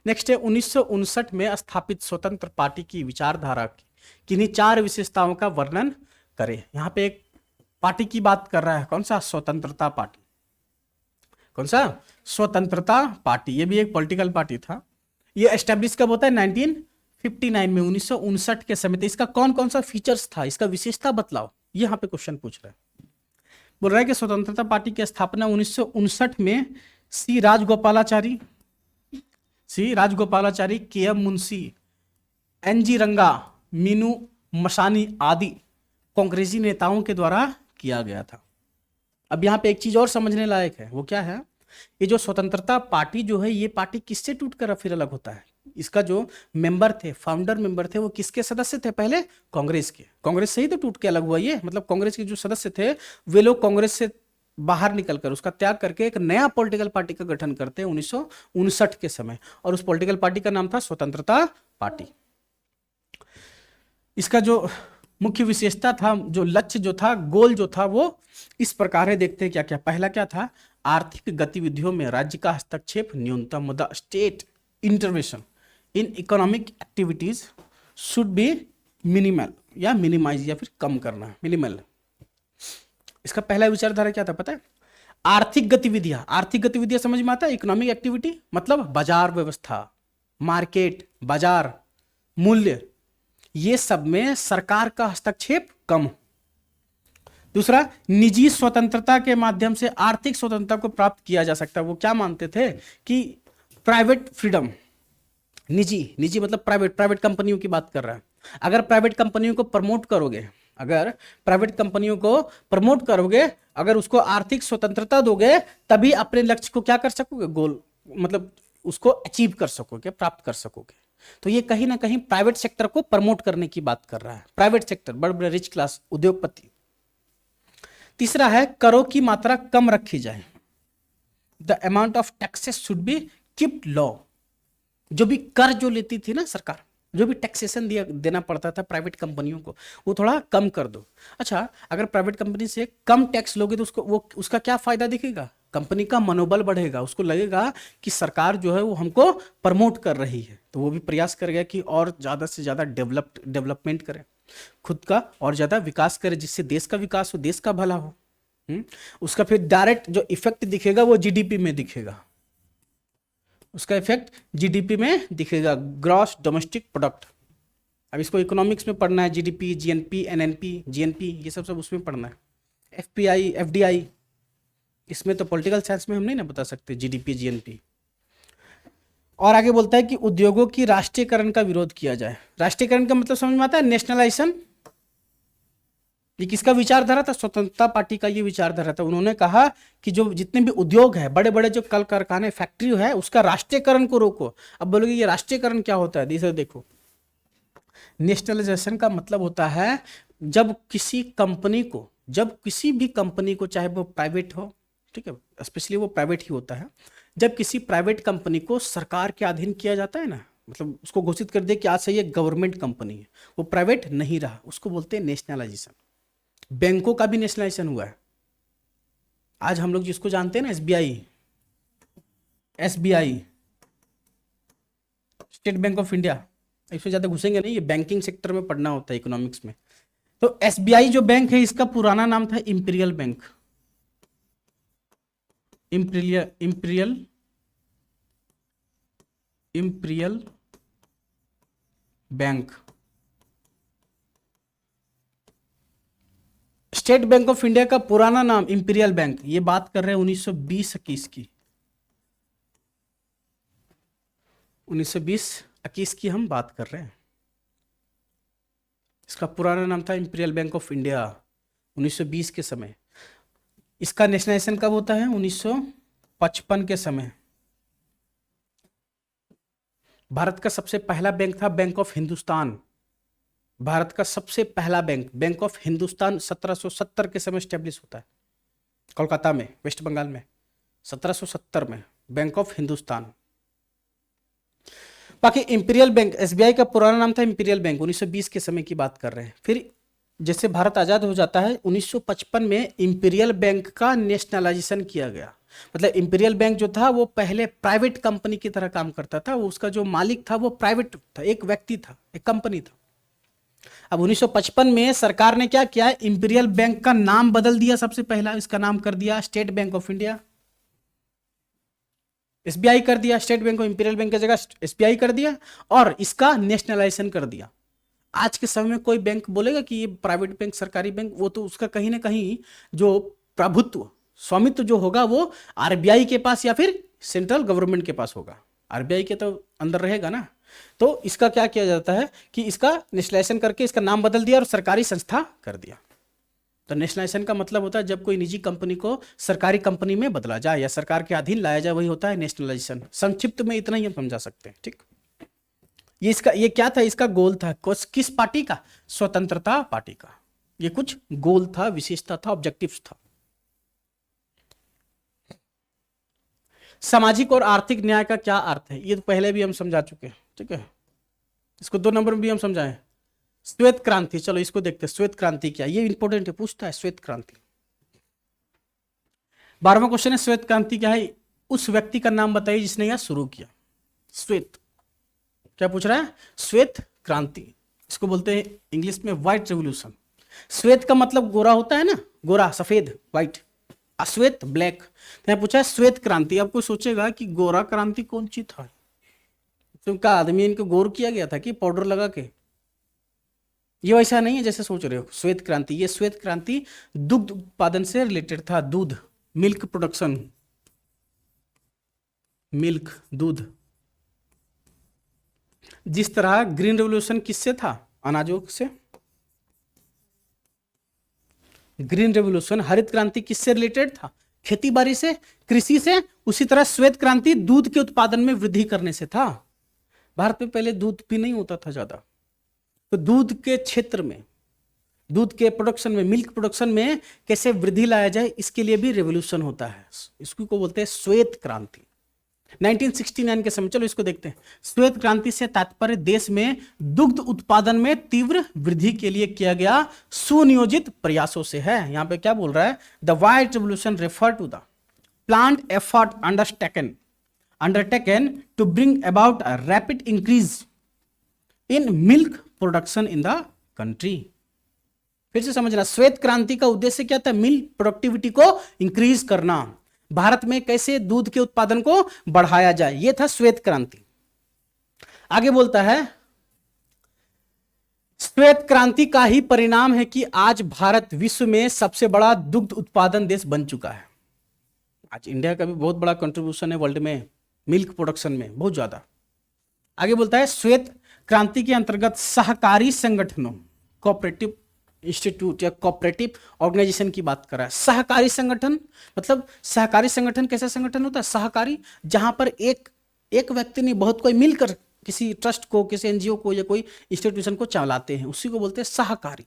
नेक्स्ट है 1959 में स्थापित स्वतंत्र पार्टी की विचारधारा की किन्हीं 4 विशेषताओं का वर्णन करें। यहां पे एक पार्टी की बात कर रहा है, कौन सा? स्वतंत्रता पार्टी। कौन सा? स्वतंत्रता पार्टी। ये भी एक पॉलिटिकल पार्टी था। ये एस्टेब्लिश कब होता है? 1959 में, 1959 के समय। इसका कौन कौन सा फीचर्स था, इसका विशेषता बतलाओ, ये यहाँ पे क्वेश्चन पूछ रहा है। बोल रहा है कि स्वतंत्रता पार्टी की स्थापना 1959 में सी राजगोपालाचारी, के एम मुंशी, एन जी रंगा, मीनू मसानी आदि कांग्रेसी नेताओं के द्वारा किया गया था। अब यहाँ पे एक चीज और समझने लायक है, वो क्या है? ये जो स्वतंत्रता पार्टी जो है, ये पार्टी किससे टूटकर फिर अलग होता है? इसका जो मेंबर थे, फाउंडर मेंबर थे, वो किसके सदस्य थे? पहले कांग्रेस के। कांग्रेस से ही तो टूट के अलग हुआ ये। मतलब कांग्रेस के जो सदस्य थे, वे लोग कांग्रेस से बाहर निकलकर, उसका त्याग करके एक नया पॉलिटिकल पार्टी का गठन करते हैं 1959 के समय, और उस पॉलिटिकल पार्टी का नाम था स्वतंत्रता पार्टी। इसका जो मुख्य विशेषता था, जो लक्ष्य जो था, गोल जो था, वो इस प्रकार है। देखते हैं क्या क्या। पहला क्या था? आर्थिक गतिविधियों में राज्य का हस्तक्षेप न्यूनतम। The state intervention in economic activities should be minimal, या मिनिमाइज, या फिर कम करना, मिनिमल। इसका पहला विचारधारा क्या था पता है? आर्थिक गतिविधियां समझ में आता है? इकोनॉमिक एक्टिविटी मतलब बाजार व्यवस्था, मार्केट, बाजार, मूल्य, ये सब में सरकार का हस्तक्षेप कम हो। दूसरा, निजी स्वतंत्रता के माध्यम से आर्थिक स्वतंत्रता को प्राप्त किया जा सकता है। वो क्या मानते थे कि प्राइवेट फ्रीडम, निजी निजी मतलब प्राइवेट, प्राइवेट कंपनियों की बात कर रहा है। अगर प्राइवेट कंपनियों को प्रमोट करोगे, अगर प्राइवेट कंपनियों को प्रमोट करोगे, अगर उसको आर्थिक स्वतंत्रता दोगे, तभी अपने लक्ष्य को क्या कर सकोगे, गोल मतलब उसको अचीव कर सकोगे, प्राप्त कर सकोगे। तो ये कहीं ना कहीं प्राइवेट सेक्टर को प्रमोट करने की बात कर रहा है, प्राइवेट सेक्टर, बड़े बड़े रिच क्लास उद्योगपति। तीसरा है करों की मात्रा कम रखी जाए, the amount of taxes should be keeped law. जो भी कर जो लेती थी ना सरकार, जो भी टैक्सेशन देना पड़ता था प्राइवेट कंपनियों को, वो थोड़ा कम कर दो। अच्छा, अगर प्राइवेट कंपनी से कम टैक्स लोगे तो उसका क्या फायदा दिखेगा, कंपनी का मनोबल बढ़ेगा, उसको लगेगा कि सरकार जो है वो हमको प्रमोट कर रही है, तो वो भी प्रयास करेगा कि और ज़्यादा से ज़्यादा डेवलपमेंट करे, खुद का और ज़्यादा विकास करे, जिससे देश का विकास हो, देश का भला हो। उसका फिर डायरेक्ट जो इफेक्ट दिखेगा वो जीडीपी में दिखेगा, उसका इफेक्ट जीडीपी में दिखेगा, ग्रॉस डोमेस्टिक प्रोडक्ट। अब इसको इकोनॉमिक्स में पढ़ना है, जीडीपी, जीएनपी, एनएनपी, जीएनपी, ये सब उसमें पढ़ना है। एफपीआई, एफडीआई, इसमें तो पॉलिटिकल साइंस में हम नहीं ना बता सकते जीडीपी, जीएनपी। और आगे बोलता है कि उद्योगों की राष्ट्रीयकरण का विरोध किया जाए। राष्ट्रीयकरण का मतलब समझ में आता है, नेशनलाइजेशन। ये किसका विचारधारा था, स्वतंत्रता पार्टी का ये विचारधारा था। उन्होंने कहा कि जो जितने भी उद्योग है, बड़े बड़े जो कल कारखाने, फैक्ट्री है, उसका राष्ट्रीयकरण को रोको। अब बोलोगे ये राष्ट्रीयकरण क्या होता है, इसे देखो। नेशनलाइजेशन का मतलब होता है जब किसी कंपनी को, जब किसी भी कंपनी को, चाहे वो प्राइवेट हो, ठीक है, स्पेशली वो प्राइवेट ही होता है, जब किसी प्राइवेट कंपनी को सरकार के अधीन किया जाता है ना, मतलब उसको घोषित कर दिया कि आज से ये गवर्नमेंट कंपनी है, वो प्राइवेट नहीं रहा, उसको बोलते हैं नेशनलाइजेशन। बैंकों का भी नेशनलाइजेशन हुआ है। आज हम लोग जिसको जानते हैं ना, SBI, SBI, state bank of India, इसमें ज्यादा घुसेंगे नहीं, ये बैंकिंग सेक्टर में पढ़ना होता है इकोनॉमिक्स में। तो एसबीआई जो बैंक है, इसका पुराना नाम था imperial bank, imperial bank. State bank of India का पुराना नाम इंपीरियल बैंक। ये बात कर रहे हैं 1920-21 की, 1920-21 की हम बात कर रहे हैं। इसका पुराना नाम था इंपीरियल बैंक ऑफ इंडिया 1920 के समय। इसका नेशनलाइजेशन कब होता है, 1955 के समय। भारत का सबसे पहला बैंक था बैंक ऑफ हिंदुस्तान। भारत का सबसे पहला बैंक, बैंक ऑफ हिंदुस्तान, 1770 के समय स्टेब्लिश होता है कोलकाता में, वेस्ट बंगाल में, 1770 में बैंक ऑफ हिंदुस्तान। बाकी इंपीरियल बैंक, एसबीआई का पुराना नाम था इंपीरियल बैंक, 1920 के समय की बात कर रहे हैं। फिर जैसे भारत आजाद हो जाता है 1955 में इंपीरियल बैंक का नेशनलाइजेशन किया गया। मतलब इंपीरियल बैंक जो था वो पहले प्राइवेट कंपनी की तरह काम करता था, उसका जो मालिक था वो प्राइवेट था, एक व्यक्ति था, एक कंपनी था। अब 1955 में सरकार ने क्या किया, इंपीरियल बैंक का नाम बदल दिया। सबसे पहला इसका नाम कर दिया state bank of India, SBI कर दिया, स्टेट बैंक को इंपीरियल बैंक की जगह एसबीआई कर दिया, और इसका नेशनलाइजेशन कर दिया। आज के समय में कोई बैंक बोलेगा कि ये प्राइवेट बैंक, सरकारी बैंक, वो तो उसका कहीं ना कहीं जो प्रभुत्व, स्वामित्व जो होगा वो आरबीआई के पास या फिर सेंट्रल गवर्नमेंट के पास होगा, आरबीआई के तो अंदर रहेगा ना। तो इसका क्या किया जाता है कि इसका नेशनलाइजेशन करके इसका नाम बदल दिया और सरकारी संस्था कर दिया। तो नेशनलाइजेशन का मतलब होता है जब कोई निजी कंपनी को सरकारी कंपनी में बदला जाए या सरकार के अधीन लाया जाए, वही होता है नेशनलाइजेशन। संक्षिप्त में इतना ही हम समझा सकते हैं, ठीक। ये क्या था, इसका गोल था किस पार्टी का, स्वतंत्रता पार्टी का। ये कुछ गोल था, विशेषता था, ऑब्जेक्टिव्स था। सामाजिक और आर्थिक न्याय का क्या अर्थ है, ये तो पहले भी हम समझा चुके हैं, ठीक है। इसको 2 नंबर में भी हम समझाएं। श्वेत क्रांति, चलो इसको देखते हैं, श्वेत क्रांति क्या, ये इंपॉर्टेंट है, पूछता है श्वेत क्रांति। 12वां क्वेश्चन है श्वेत क्रांति क्या है, उस व्यक्ति का नाम बताइए जिसने यह शुरू किया। श्वेत क्या पूछ रहा है, श्वेत क्रांति, इसको बोलते हैं इंग्लिश में व्हाइट रेवोल्यूशन। श्वेत का मतलब गोरा होता है ना, गोरा, सफेद, व्हाइट, अश्वेत, ब्लैक। तो पूछा है श्वेत क्रांति। आपको सोचेगा कि गोरा क्रांति कौन सी था, तो क्या आदमी इनको गोर किया गया था कि पाउडर लगा के, ये वैसा नहीं है जैसे सोच रहे हो श्वेत क्रांति। ये श्वेत क्रांति दुग्ध उत्पादन से रिलेटेड था, दूध, मिल्क प्रोडक्शन, मिल्क, दूध। जिस तरह ग्रीन रेवोल्यूशन किससे था, अनाजों से। ग्रीन रेवोल्यूशन, हरित क्रांति किससे रिलेटेड था, खेती बाड़ी से, कृषि से। उसी तरह श्वेत क्रांति दूध के उत्पादन में वृद्धि करने से था। भारत में पहले दूध भी नहीं होता था ज्यादा, तो दूध के क्षेत्र में, दूध के प्रोडक्शन में, मिल्क प्रोडक्शन में कैसे वृद्धि लाया जाए, इसके लिए भी रेवोल्यूशन होता है। इसको को बोलते हैं श्वेत क्रांति। 1969 के समय, चलो इसको देखते हैं। श्वेत क्रांति से तात्पर्य देश में दुग्ध उत्पादन में तीव्र वृद्धि के लिए किया गया सुनियोजित प्रयासों से है। यहां पे क्या बोल रहा है, the white revolution refer to the planned effort undertaken to bring about a rapid increase in milk production in the country. फिर से समझना, श्वेत क्रांति का उद्देश्य क्या था, मिल्क प्रोडक्टिविटी को इंक्रीज करना, भारत में कैसे दूध के उत्पादन को बढ़ाया जाए, यह था श्वेत क्रांति। आगे बोलता है, श्वेत क्रांति का ही परिणाम है कि आज भारत विश्व में सबसे बड़ा दुग्ध उत्पादन देश बन चुका है। आज इंडिया का भी बहुत बड़ा कंट्रीब्यूशन है वर्ल्ड में मिल्क प्रोडक्शन में, बहुत ज्यादा। आगे बोलता है, श्वेत क्रांति के अंतर्गत सहकारी संगठनों, कोऑपरेटिव इंस्टीट्यूट या कोऑपरेटिव ऑर्गेनाइजेशन की बात कर रहा है। सहकारी संगठन मतलब, सहकारी संगठन कैसा संगठन होता है, सहकारी, जहां पर एक व्यक्ति नहीं, बहुत कोई मिलकर किसी ट्रस्ट को, किसी एनजीओ को या कोई इंस्टीट्यूशन को चलाते हैं, उसी को बोलते हैं सहकारी।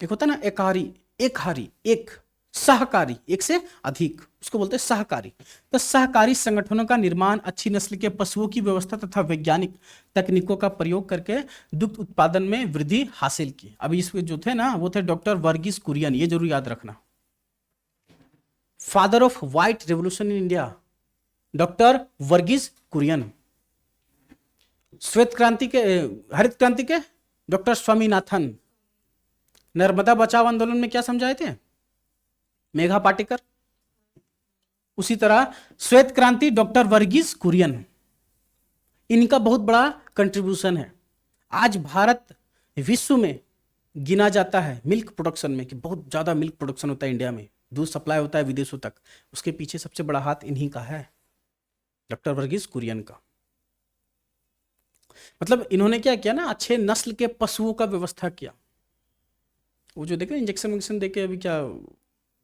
एक होता है ना एकारी, एक हारी, एक सहकारी, एक से अधिक, उसको बोलते हैं सहकारी। तो सहकारी संगठनों का निर्माण, अच्छी नस्ल के पशुओं की व्यवस्था तथा वैज्ञानिक तकनीकों का प्रयोग करके दुग्ध उत्पादन में वृद्धि हासिल की। अभी इसमें जो थे ना, वो थे डॉक्टर वर्गीस कुरियन, ये जरूर याद रखना, father of white revolution in India, doctor Varghese Kurien. श्वेत क्रांति के, हरित क्रांति के डॉक्टर स्वामीनाथन। नर्मदा बचाओ आंदोलन में क्या समझाए थे, मेघा पाटेकर। उसी तरह श्वेत क्रांति डॉक्टर वर्गीस कुरियन, इनका बहुत बड़ा कंट्रीब्यूशन है। आज भारत विश्व में गिना जाता है मिल्क प्रोडक्शन में कि बहुत ज्यादा मिल्क प्रोडक्शन होता है इंडिया में, दूध सप्लाई होता है विदेशों तक, उसके पीछे सबसे बड़ा हाथ इन्हीं का है, डॉक्टर वर्गीस कुरियन का। मतलब इन्होंने क्या किया ना, अच्छे नस्ल के पशुओं का व्यवस्था किया। वो जो देखे इंजेक्शन विजेक्शन देके अभी क्या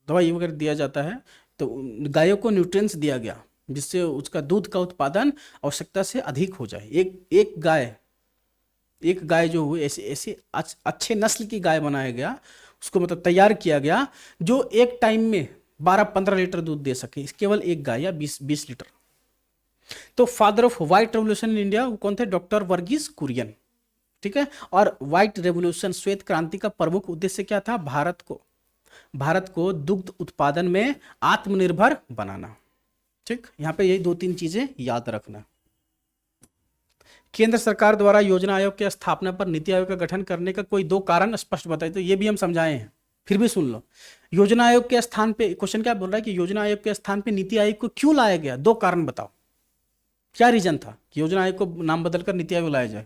दवाई वगैरह दिया जाता है, तो गायों को न्यूट्रिएंट्स दिया गया जिससे उसका दूध का उत्पादन आवश्यकता से अधिक हो जाए। एक गाय जो हुई, ऐसे अच्छे नस्ल की गाय बनाया गया, उसको मतलब तैयार किया गया, जो एक टाइम में 12-15 लीटर दूध दे सके, केवल एक गाय, या 20 लीटर। तो father of white revolution in India वो कौन थे, डॉक्टर वर्गीस कुरियन। ठीक है। और व्हाइट रेवोल्यूशन, श्वेत क्रांति का प्रमुख उद्देश्य क्या था, भारत को दुग्ध उत्पादन में आत्मनिर्भर बनाना। ठीक, यहां पे यही 2-3 चीजें याद रखना। केंद्र सरकार द्वारा योजना आयोग की स्थापना पर नीति आयोग का गठन करने का कोई 2 कारण स्पष्ट बताए, तो ये भी हम समझाए हैं, फिर भी सुन लो। योजना आयोग के स्थान पे, क्वेश्चन क्या बोल रहा है कि योजना आयोग के स्थान पे नीति आयोग को क्यों लाया गया, 2 कारण बताओ, क्या रीजन था कि योजना आयोग को नाम बदलकर नीति आयोग लाया जाए।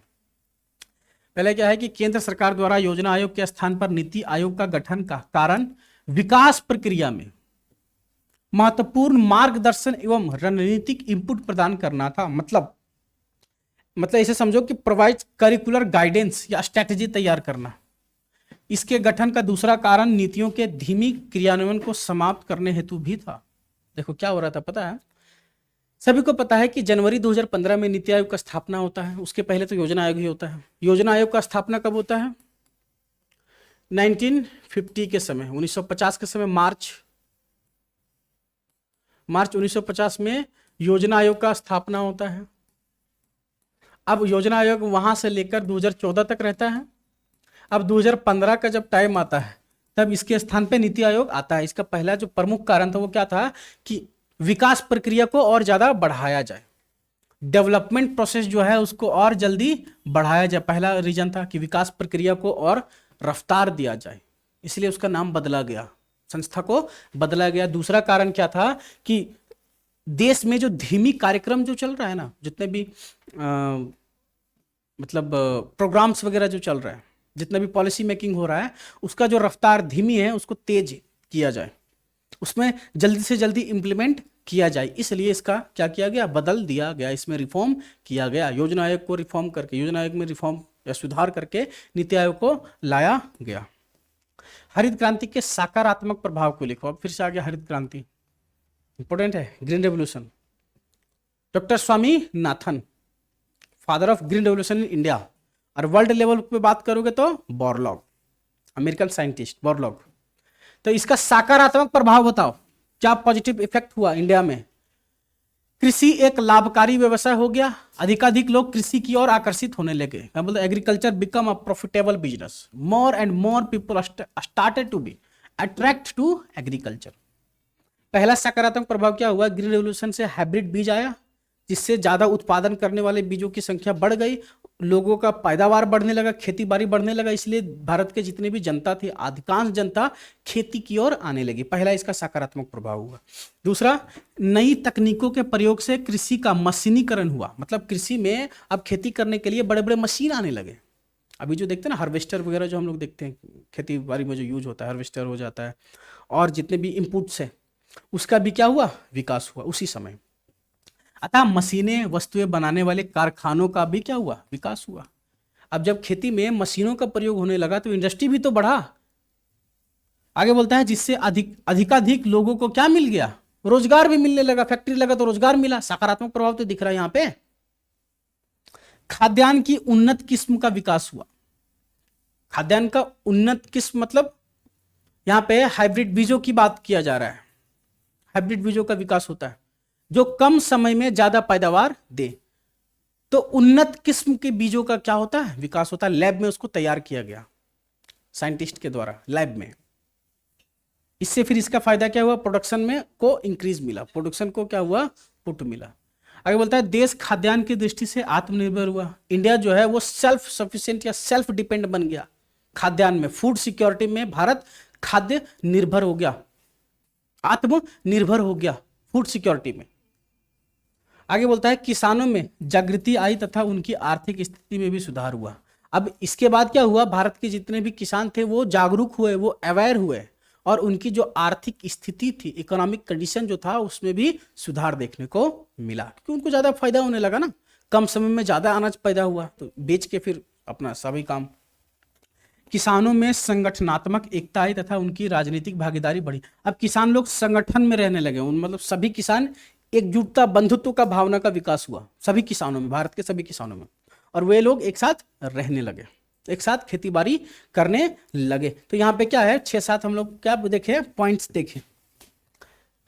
पहले क्या है कि केंद्र सरकार द्वारा योजना आयोग के स्थान पर नीति आयोग का गठन का कारण विकास प्रक्रिया में महत्वपूर्ण मार्गदर्शन एवं रणनीतिक इनपुट प्रदान करना था। मतलब ऐसे समझो कि प्रोवाइड करिकुलर गाइडेंस या स्ट्रेटेजी तैयार करना। इसके गठन का दूसरा कारण नीतियों के धीमी क्रियान्वयन को समाप्त करने हेतु भी था। देखो क्या हो रहा था पता है, सभी को पता है कि जनवरी 2015 में नीति आयोग का स्थापना होता है, उसके पहले तो योजना आयोग ही होता है। योजना आयोग का स्थापना कब होता है, 1950 के समय, 1950 के समय, मार्च 1950 में योजना आयोग का स्थापना होता है। अब योजना आयोग वहां से लेकर 2014 तक रहता है। अब 2015 का जब टाइम आता है तब इसके स्थान पे नीति आयोग आता है। इसका पहला जो प्रमुख कारण था वो क्या था कि विकास प्रक्रिया को और ज्यादा बढ़ाया जाए, डेवलपमेंट प्रोसेस जो है उसको और जल्दी बढ़ाया जाए। पहला रीजन था कि विकास प्रक्रिया को और रफ्तार दिया जाए, इसलिए उसका नाम बदला गया, संस्था को बदला गया। दूसरा कारण क्या था कि देश में जो धीमी कार्यक्रम जो चल रहा है ना, जितने भी मतलब प्रोग्राम्स वगैरह जो चल रहा है, जितना भी पॉलिसी मेकिंग हो रहा है उसका जो रफ्तार धीमी है उसको तेज किया जाए, उसमें जल्दी से जल्दी इंप्लीमेंट किया जाए, इसलिए इसका क्या किया गया, बदल दिया गया, इसमें रिफॉर्म किया गया। योजना आयोग को रिफॉर्म करके, योजना आयोग में रिफॉर्म या सुधार करके नीति आयोग को लाया गया। हरित क्रांति के सकारात्मक प्रभाव को लिखो। अब फिर से आ गया हरित क्रांति, इंपॉर्टेंट है। Green revolution, doctor Swaminathan, father of green revolution in India. और वर्ल्ड लेवल पे बात करोगे तो बोरलॉग, अमेरिकन साइंटिस्ट बोरलॉग। तो इसका सकारात्मक प्रभाव बताओ, क्या पॉजिटिव इफेक्ट हुआ इंडिया में? कृषि एक लाभकारी व्यवसाय हो गया, अधिकाधिक लोग कृषि की ओर आकर्षित होने लगे। क्या बोलते, agriculture become a profitable business, more and more people started to be attract to agriculture. पहला सकारात्मक प्रभाव क्या हुआ, ग्रीन रेवोल्यूशन से हाइब्रिड बीज आया, जिससे ज्यादा उत्पादन करने वाले बीजों की संख्या बढ़ गई, लोगों का पैदावार बढ़ने लगा, खेती बाड़ी बढ़ने लगा, इसलिए भारत के जितने भी जनता थी, अधिकांश जनता खेती की ओर आने लगी। पहला इसका सकारात्मक प्रभाव हुआ। दूसरा, नई तकनीकों के प्रयोग से कृषि का मशीनीकरण हुआ, मतलब कृषि में अब खेती करने के लिए बड़े बड़े मशीन आने लगे। अभी जो देखते हैं ना हार्वेस्टर वगैरह जो हम लोग देखते हैं खेती बाड़ी में जो यूज होता है, हार्वेस्टर हो जाता है, और जितने भी इनपुट्स है उसका भी क्या हुआ, विकास हुआ उसी समय। अतः मशीनें, वस्तुएं बनाने वाले कारखानों का भी क्या हुआ, विकास हुआ। अब जब खेती में मशीनों का प्रयोग होने लगा तो इंडस्ट्री भी तो बढ़ा। आगे बोलता है जिससे अधिकाधिक लोगों को क्या मिल गया, रोजगार भी मिलने लगा, फैक्ट्री लगा तो रोजगार मिला। सकारात्मक प्रभाव तो दिख रहा है यहां पे। खाद्यान्न की उन्नत किस्म का विकास हुआ। खाद्यान्न का उन्नत किस्म मतलब यहां पे हाइब्रिड बीजों की बात किया जा रहा है। हाइब्रिड बीजों का विकास होता है जो कम समय में ज्यादा पैदावार दे। तो उन्नत किस्म के बीजों का क्या होता है, विकास होता है। लैब में उसको तैयार किया गया साइंटिस्ट के द्वारा, लैब में। इससे फिर इसका फायदा क्या हुआ, प्रोडक्शन में को इंक्रीज मिला, प्रोडक्शन को क्या हुआ, पुट मिला। आगे बोलता है देश खाद्यान्न की दृष्टि से आत्मनिर्भर हुआ। इंडिया जो है वो सेल्फ सफिशिएंट या सेल्फ डिपेंड बन गया खाद्यान्न में। फूड सिक्योरिटी में भारत खाद्य निर्भर हो गया, आत्मनिर्भर हो गया फूड सिक्योरिटी में। आगे बोलता है किसानों में जागृति आई तथा उनकी आर्थिक स्थिति में भी सुधार हुआ। अब इसके बाद क्या हुआ, भारत के जितने भी किसान थे वो जागरूक हुए, वो अवेयर हुए, और उनकी जो आर्थिक स्थिति थी, इकोनॉमिक कंडीशन जो था, उसमें भी सुधार देखने को मिला, क्योंकि उनको ज्यादा फायदा होने लगा ना, कम समय में ज्यादा अनाज पैदा हुआ तो बेच के फिर अपना सभी काम। किसानों में संगठनात्मक एकता आई तथा उनकी राजनीतिक भागीदारी बढ़ी। अब किसान लोग संगठन में रहने लगे, उन मतलब सभी किसान एकजुटता, बंधुत्व का भावना का विकास हुआ सभी किसानों में, भारत के सभी किसानों में, और वे लोग एक साथ रहने लगे, एक साथ खेती बाड़ी करने लगे। तो यहाँ पे क्या है, 6-7 हम लोग क्या देखे, पॉइंट्स देखे।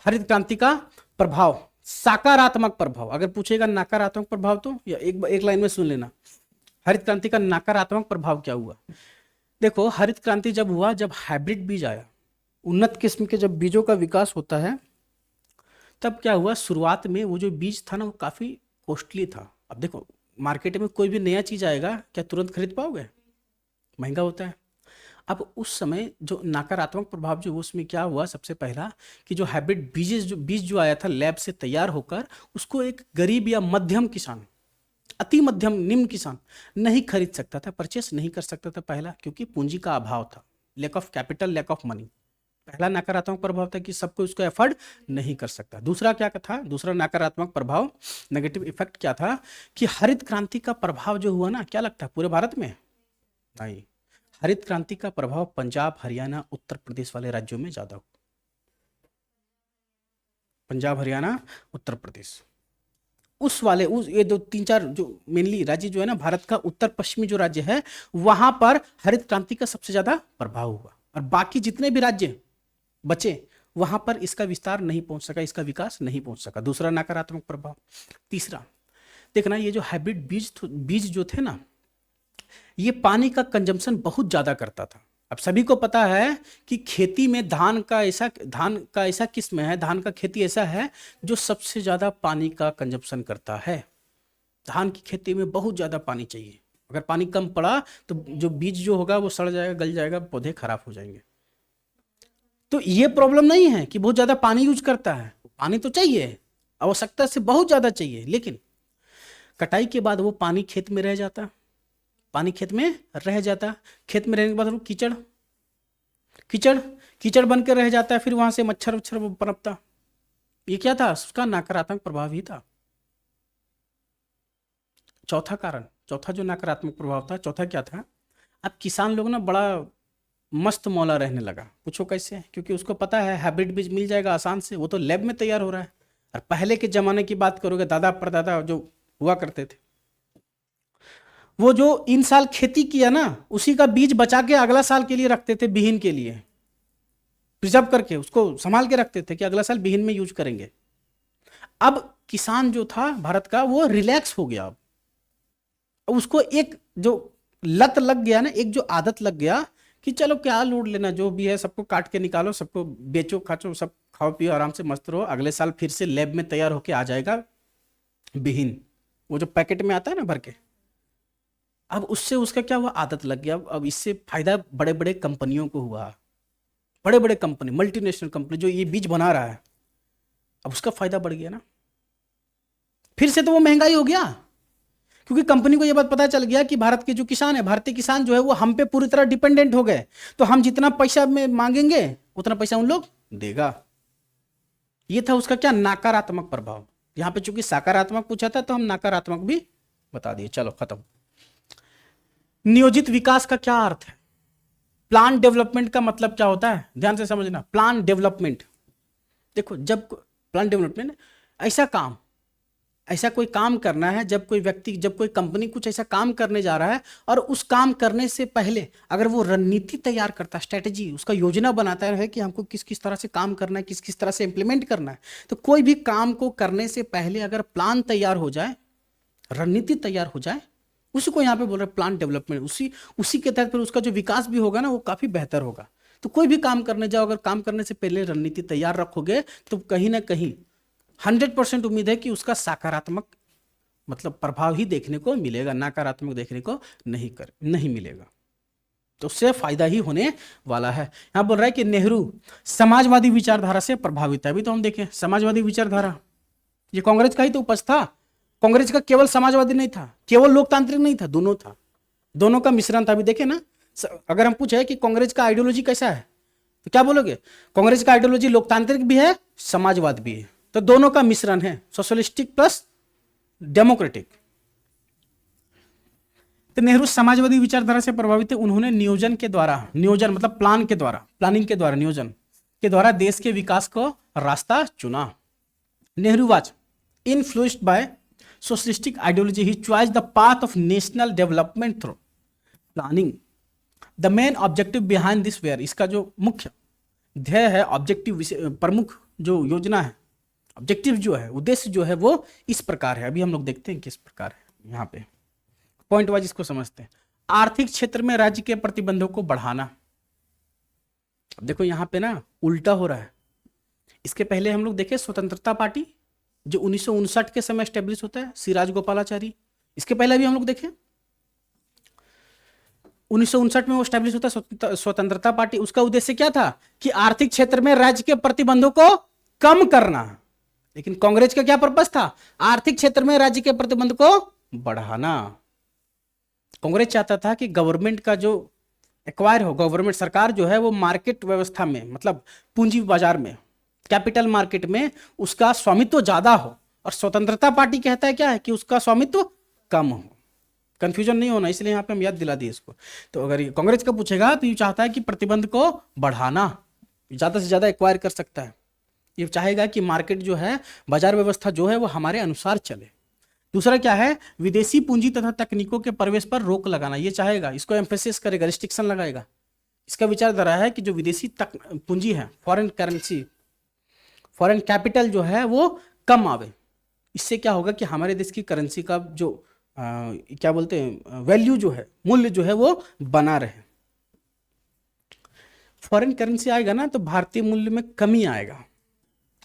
हरित क्रांति का प्रभाव, सकारात्मक प्रभाव। अगर पूछेगा नकारात्मक प्रभाव तो या एक लाइन में सुन लेना। हरित क्रांति का नकारात्मक प्रभाव क्या हुआ, देखो हरित क्रांति जब हुआ, जब हाइब्रिड बीज आया, उन्नत किस्म के जब बीजों का विकास होता है, तब क्या हुआ, शुरुआत में वो जो बीज था ना वो काफी कॉस्टली था। अब देखो मार्केट में कोई भी नया चीज आएगा क्या तुरंत खरीद पाओगे, महंगा होता है। अब उस समय जो नकारात्मक प्रभाव जो उसमें क्या हुआ, सबसे पहला कि जो हाइब्रिड बीज जो आया था लैब से तैयार होकर, उसको एक गरीब या मध्यम किसान, अति मध्यम निम्न किसान नहीं खरीद सकता था, परचेस नहीं कर सकता था। पहला क्योंकि पूंजी का अभाव था, lack of capital, lack of money. पहला नकारात्मक प्रभाव था कि सबको उसको एफर्ड नहीं कर सकता। दूसरा क्या था, दूसरा नकारात्मक प्रभाव, नेगेटिव इफेक्ट क्या था कि हरित क्रांति का प्रभाव जो हुआ ना, क्या लगता है पूरे भारत में नहीं, हरित क्रांति का प्रभाव पंजाब, हरियाणा, उत्तर प्रदेश वाले राज्यों में ज्यादा हुआ। पंजाब, हरियाणा, उत्तर प्रदेश, उस वाले ये 2-3-4 जो मेनली राज्य जो है ना भारत का, उत्तर पश्चिमी जो राज्य है, वहां पर हरित क्रांति का सबसे ज्यादा प्रभाव हुआ, और बाकी जितने भी राज्य बचे वहां पर इसका विस्तार नहीं पहुंच सका, इसका विकास नहीं पहुंच सका। दूसरा नकारात्मक प्रभाव। तीसरा देखना, ये जो हाइब्रिड बीज जो थे ना, ये पानी का कंजम्पशन बहुत ज्यादा करता था। अब सभी को पता है कि खेती में धान का ऐसा किस्म है, धान का खेती ऐसा है जो सबसे ज्यादा पानी का कंजम्पशन करता है। धान की खेती में बहुत ज्यादा पानी चाहिए, अगर पानी कम पड़ा तो जो बीज जो होगा वो सड़ जाएगा, गल जाएगा, पौधे खराब हो जाएंगे। तो ये प्रॉब्लम नहीं है कि बहुत ज्यादा पानी यूज करता है, पानी तो चाहिए, आवश्यकता से बहुत ज्यादा चाहिए, लेकिन कटाई के बाद वो पानी खेत में रह जाता, पानी खेत में रह जाता, खेत में रहने के बाद वो कीचड़ कीचड़ कीचड़ बन के रह जाता है, फिर वहां से मच्छर उच्छर पनपता। ये क्या था, उसका नकारात्मक प्रभाव ही था। चौथा कारण, चौथा जो नकारात्मक प्रभाव था, चौथा क्या था, अब किसान लोग ना बड़ा मस्त मौला रहने लगा। पूछो कैसे, क्योंकि उसको पता है हाइब्रिड बीज मिल जाएगा आसान से, वो तो लैब में तैयार हो रहा है। और पहले के जमाने की बात करोगे, दादा परदादा जो हुआ करते थे, वो जो इन साल खेती किया ना, उसी का बीज बचा के अगला साल के लिए रखते थे, बिहीन के लिए प्रिजर्व करके उसको संभाल के रखते थे कि अगला साल बिहीन में यूज करेंगे। अब किसान जो था भारत का, वो रिलैक्स हो गया। अब उसको एक जो लत लग गया ना, एक जो आदत लग गया कि चलो क्या लोड लेना, जो भी है सबको काट के निकालो, सबको बेचो खाचो, सब खाओ पियो आराम से मस्त रहो, अगले साल फिर से लैब में तैयार होके आ जाएगा बिहीन, वो जो पैकेट में आता है ना भर के। अब उससे उसका क्या हुआ, आदत लग गया। अब इससे फायदा बड़े बड़े कंपनियों को हुआ, बड़े बड़े कंपनी, मल्टीनेशनल कंपनी जो ये बीज बना रहा है, अब उसका फायदा बढ़ गया ना। फिर से तो वो महंगाई हो गया, क्योंकि कंपनी को ये बात पता चल गया कि भारत के जो किसान है, भारतीय किसान जो है वो हम पे पूरी तरह डिपेंडेंट हो गए, तो हम जितना पैसा में मांगेंगे उतना पैसा उन लोग देगा। ये था उसका क्या, नकारात्मक प्रभाव। यहां पे चूंकि सकारात्मक पूछा था तो हम नकारात्मक भी बता दिए। चलो खत्म। नियोजित विकास का क्या अर्थ है, प्लान डेवलपमेंट का मतलब क्या होता है, ध्यान से समझना। प्लान डेवलपमेंट, देखो जब प्लान डेवलपमेंट ऐसा कोई काम करना है, जब कोई व्यक्ति, जब कोई कंपनी कुछ ऐसा काम करने जा रहा है और उस काम करने से पहले अगर वो रणनीति तैयार करता है, स्ट्रेटेजी, उसका योजना बनाता है कि हमको किस किस तरह से काम करना है, किस किस तरह से इंप्लीमेंट करना है, तो कोई भी काम को करने से पहले अगर प्लान तैयार हो जाए, रणनीति तैयार हो जाए, उसी को यहाँ पे बोल रहे हैं प्लान डेवलपमेंट। उसी के तहत फिर उसका जो विकास भी होगा ना, वो काफी बेहतर होगा। तो कोई भी काम करने जाओ, अगर काम करने से पहले रणनीति तैयार रखोगे तो कहीं ना कहीं 100% उम्मीद है कि उसका सकारात्मक मतलब प्रभाव ही देखने को मिलेगा, नकारात्मक देखने को नहीं मिलेगा। तो उससे फायदा ही होने वाला है। यहां बोल रहा है कि नेहरू समाजवादी विचारधारा से प्रभावित है। अभी तो हम देखें समाजवादी विचारधारा, ये कांग्रेस का ही तो उपज था। कांग्रेस का केवल समाजवादी नहीं था, केवल लोकतांत्रिक नहीं था, दोनों था, दोनों का मिश्रण था। अभी देखे ना, अगर हम पूछे कि कांग्रेस का आइडियोलॉजी कैसा है तो क्या बोलोगे, कांग्रेस का आइडियोलॉजी लोकतांत्रिक भी है, समाजवाद भी है, तो दोनों का मिश्रण है, सोशलिस्टिक प्लस डेमोक्रेटिक। तो नेहरू समाजवादी विचारधारा से प्रभावित है। उन्होंने नियोजन के द्वारा, नियोजन मतलब प्लान के द्वारा, प्लानिंग के द्वारा, नियोजन के द्वारा देश के विकास को रास्ता चुना। Nehru was influenced by socialistic ideology, he choice the path of national development through planning. The main objective behind this were, इसका जो मुख्य ध्येय है, ऑब्जेक्टिव, प्रमुख जो योजना है, ऑब्जेक्टिव जो है, उद्देश्य जो है, वो इस प्रकार है। अभी हम लोग देखते हैं किस प्रकार है, यहाँ पे पॉइंट वाइज इसको समझते हैं। आर्थिक क्षेत्र में राज्य के प्रतिबंधों को बढ़ाना। अब देखो यहाँ पे ना उल्टा हो रहा है। इसके पहले हम लोग देखे स्वतंत्रता पार्टी जो 1959 के समय स्टेब्लिश होता है, सी राजगोपालाचारी। इसके पहले भी हम लोग देखे 1959 में वो स्टैब्लिश होता है स्वतंत्रता पार्टी। उसका उद्देश्य क्या था कि आर्थिक क्षेत्र में राज्य के प्रतिबंधों को कम करना। लेकिन कांग्रेस का क्या पर्पस था, आर्थिक क्षेत्र में राज्य के प्रतिबंध को बढ़ाना। कांग्रेस चाहता था कि गवर्नमेंट का जो एक्वायर हो, गवर्नमेंट सरकार जो है वो मार्केट व्यवस्था में, मतलब पूंजी बाजार में, कैपिटल मार्केट में उसका स्वामित्व ज्यादा हो। और स्वतंत्रता पार्टी कहता है क्या है कि उसका स्वामित्व कम हो। कंफ्यूजन नहीं होना, इसलिए यहाँ पे हम याद दिला दिए इसको। तो अगर कांग्रेस का पूछेगा तो ये चाहता है कि प्रतिबंध को बढ़ाना, ज्यादा से ज्यादा एक्वायर कर सकता है। ये चाहेगा कि मार्केट जो है, बाजार व्यवस्था जो है वो हमारे अनुसार चले। दूसरा क्या है, विदेशी पूंजी तथा तकनीकों के प्रवेश पर रोक लगाना। ये चाहेगा, इसको एम्फेसिस करेगा, रिस्ट्रिक्शन लगाएगा। इसका विचारधारा है कि जो विदेशी पूंजी है, फॉरेन करेंसी, फॉरेन कैपिटल जो है वो कम आवे। इससे क्या होगा कि हमारे देश की करेंसी का जो क्या बोलते हैं, वैल्यू जो है, मूल्य जो है वो बना रहे। फॉरेन करेंसी आएगा ना तो भारतीय मूल्य में कमी आएगा।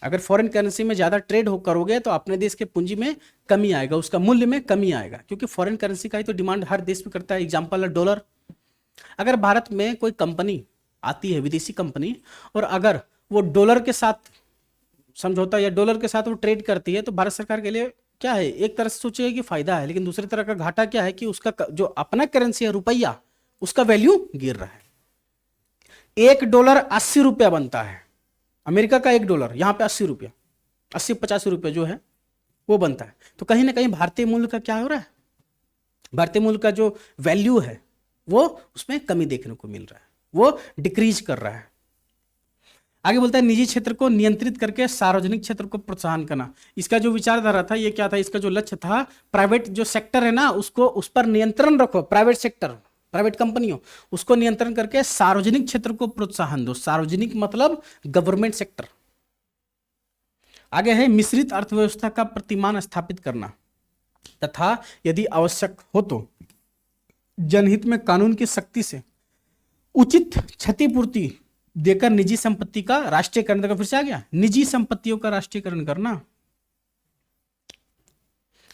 अगर फॉरेन करेंसी में ज्यादा ट्रेड हो करोगे तो अपने देश के पूंजी में कमी आएगा, उसका मूल्य में कमी आएगा, क्योंकि फॉरेन करेंसी का ही तो डिमांड हर देश में करता है। एग्जांपल है डॉलर। अगर भारत में कोई कंपनी आती है, विदेशी कंपनी, और अगर वो डॉलर के साथ समझौता या डॉलर के साथ वो ट्रेड करती है तो भारत सरकार के लिए क्या है, एक तरह से सोचिए कि फायदा है, लेकिन दूसरी तरह का घाटा क्या है कि उसका जो अपना करेंसी है रुपया, उसका वैल्यू गिर रहा है। $1 80 बनता है, अमेरिका का $1 यहाँ पे 80, 80-85 जो है वो बनता है। तो कहीं ना कहीं भारतीय मूल्य का क्या हो रहा है, भारतीय मूल्य का जो वैल्यू है वो उसमें कमी देखने को मिल रहा है, वो डिक्रीज कर रहा है। आगे बोलता है निजी क्षेत्र को नियंत्रित करके सार्वजनिक क्षेत्र को प्रोत्साहन करना। इसका जो विचारधारा था ये क्या था, इसका जो लक्ष्य था, प्राइवेट जो सेक्टर है ना उसको, उस पर नियंत्रण रखो, प्राइवेट सेक्टर, प्राइवेट कंपनियों, उसको नियंत्रण करके सार्वजनिक क्षेत्र को प्रोत्साहन दो। सार्वजनिक मतलब गवर्नमेंट सेक्टर। आगे है मिश्रित अर्थव्यवस्था का प्रतिमान स्थापित करना तथा यदि आवश्यक हो तो जनहित में कानून की सख्ती से उचित क्षतिपूर्ति देकर निजी संपत्ति का राष्ट्रीयकरण। देखो फिर से आ गया, निजी संपत्तियों का राष्ट्रीयकरण करना,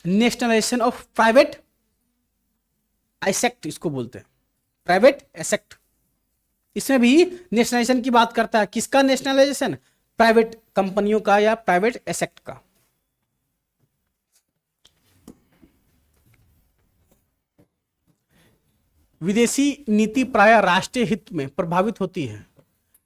नेशनलाइजेशन ऑफ प्राइवेट एसेट इसको बोलते हैं, प्राइवेट एसेट। इसमें भी नेशनलाइजेशन की बात करता है, किसका नेशनलाइजेशन, प्राइवेट कंपनियों का या प्राइवेट एसेट का। विदेशी नीति प्रायः राष्ट्रीय हित में प्रभावित होती है,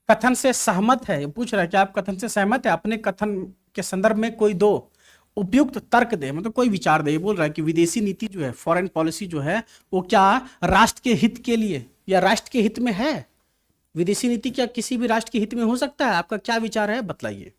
कथन से सहमत है। पूछ रहा है कि आप कथन से सहमत है, अपने कथन के संदर्भ में कोई दो उपयुक्त तर्क दे, मतलब कोई विचार दे। बोल रहा है कि विदेशी नीति जो है, फॉरेन पॉलिसी जो है, वो क्या राष्ट्र के हित के लिए या राष्ट्र के हित में है। विदेशी नीति क्या किसी भी राष्ट्र के हित में हो सकता है, आपका क्या विचार है बतलाइए।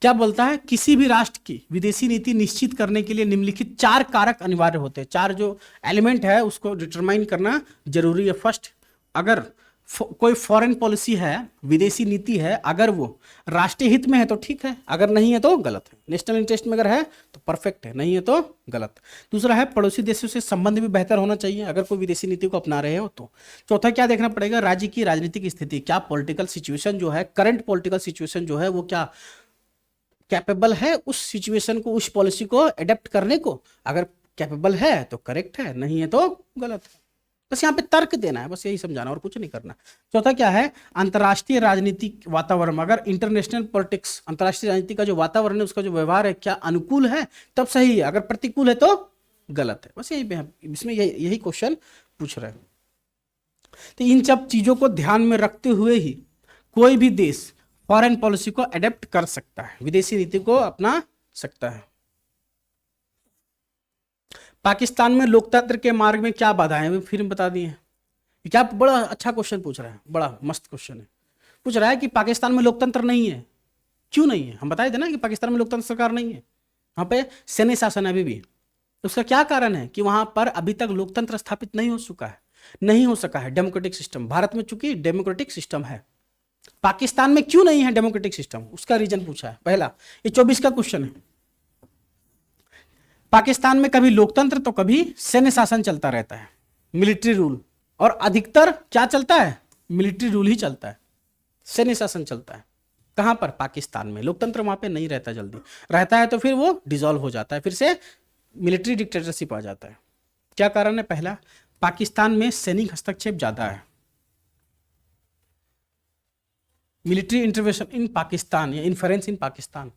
क्या बोलता है, किसी भी राष्ट्र की विदेशी नीति निश्चित करने के लिए निम्नलिखित 4 कारक अनिवार्य होते हैं। 4 जो एलिमेंट है उसको डिटरमाइन करना जरूरी है। फर्स्ट, अगर कोई फॉरेन पॉलिसी है, विदेशी नीति है, अगर वो राष्ट्रीय हित में है तो ठीक है, अगर नहीं है तो गलत है। नेशनल इंटरेस्ट में अगर है तो परफेक्ट है, नहीं है तो गलत। दूसरा है पड़ोसी देशों से संबंध भी बेहतर होना चाहिए अगर कोई विदेशी नीति को अपना रहे हो तो। चौथा क्या देखना पड़ेगा, राज्य की राजनीतिक स्थिति, क्या पॉलिटिकल सिचुएशन जो है, करंट पॉलिटिकल सिचुएशन जो है वो क्या कैपेबल है उस सिचुएशन को, उस पॉलिसी को एडेप्ट करने को। अगर कैपेबल है तो करेक्ट है, नहीं है तो गलत है। बस यहाँ पे तर्क देना है, बस यही समझाना और कुछ नहीं करना। चौथा क्या है, अंतर्राष्ट्रीय राजनीतिक वातावरण, अगर इंटरनेशनल पॉलिटिक्स, अंतर्राष्ट्रीय राजनीति का जो वातावरण है, उसका जो व्यवहार है, क्या अनुकूल है तब सही है, अगर प्रतिकूल है तो गलत है। बस यही पे इसमें यही क्वेश्चन पूछ रहे हैं। तो इन सब चीजों को ध्यान में रखते हुए ही कोई भी देश फॉरेन पॉलिसी को एडेप्ट कर सकता है, विदेशी नीति को अपना सकता है। पाकिस्तान में लोकतंत्र के मार्ग में क्या बाधाएं हैं, फिर बता दिए। क्या बड़ा अच्छा क्वेश्चन पूछ रहा है, बड़ा मस्त क्वेश्चन है। पूछ रहा है कि पाकिस्तान में लोकतंत्र नहीं है, क्यों नहीं है। हम बताए थे ना कि पाकिस्तान में लोकतंत्र सरकार नहीं है, वहां पे सैन्य शासन है अभी भी। उसका क्या कारण है कि वहां पर अभी तक लोकतंत्र स्थापित नहीं हो चुका है, नहीं हो सका है डेमोक्रेटिक सिस्टम। भारत में चूंकि डेमोक्रेटिक सिस्टम है, पाकिस्तान में क्यों नहीं है डेमोक्रेटिक सिस्टम, उसका रीजन पूछा है। पहला, ये 24 का क्वेश्चन है। पाकिस्तान में कभी लोकतंत्र तो कभी सैन्य शासन चलता रहता है, मिलिट्री रूल, और अधिकतर क्या चलता है, मिलिट्री रूल ही चलता है, सैन्य शासन चलता है। कहां पर, पाकिस्तान में। लोकतंत्र वहां पे नहीं रहता, जल्दी रहता है तो फिर वो डिसॉल्व हो जाता है, फिर से मिलिट्री डिक्टेटरशिप आ जाता है। क्या कारण है, पहला, पाकिस्तान में सैनिक हस्तक्षेप ज्यादा है, मिलिट्री इंटरवेंशन इन पाकिस्तान या इंफरेंस इन पाकिस्तान।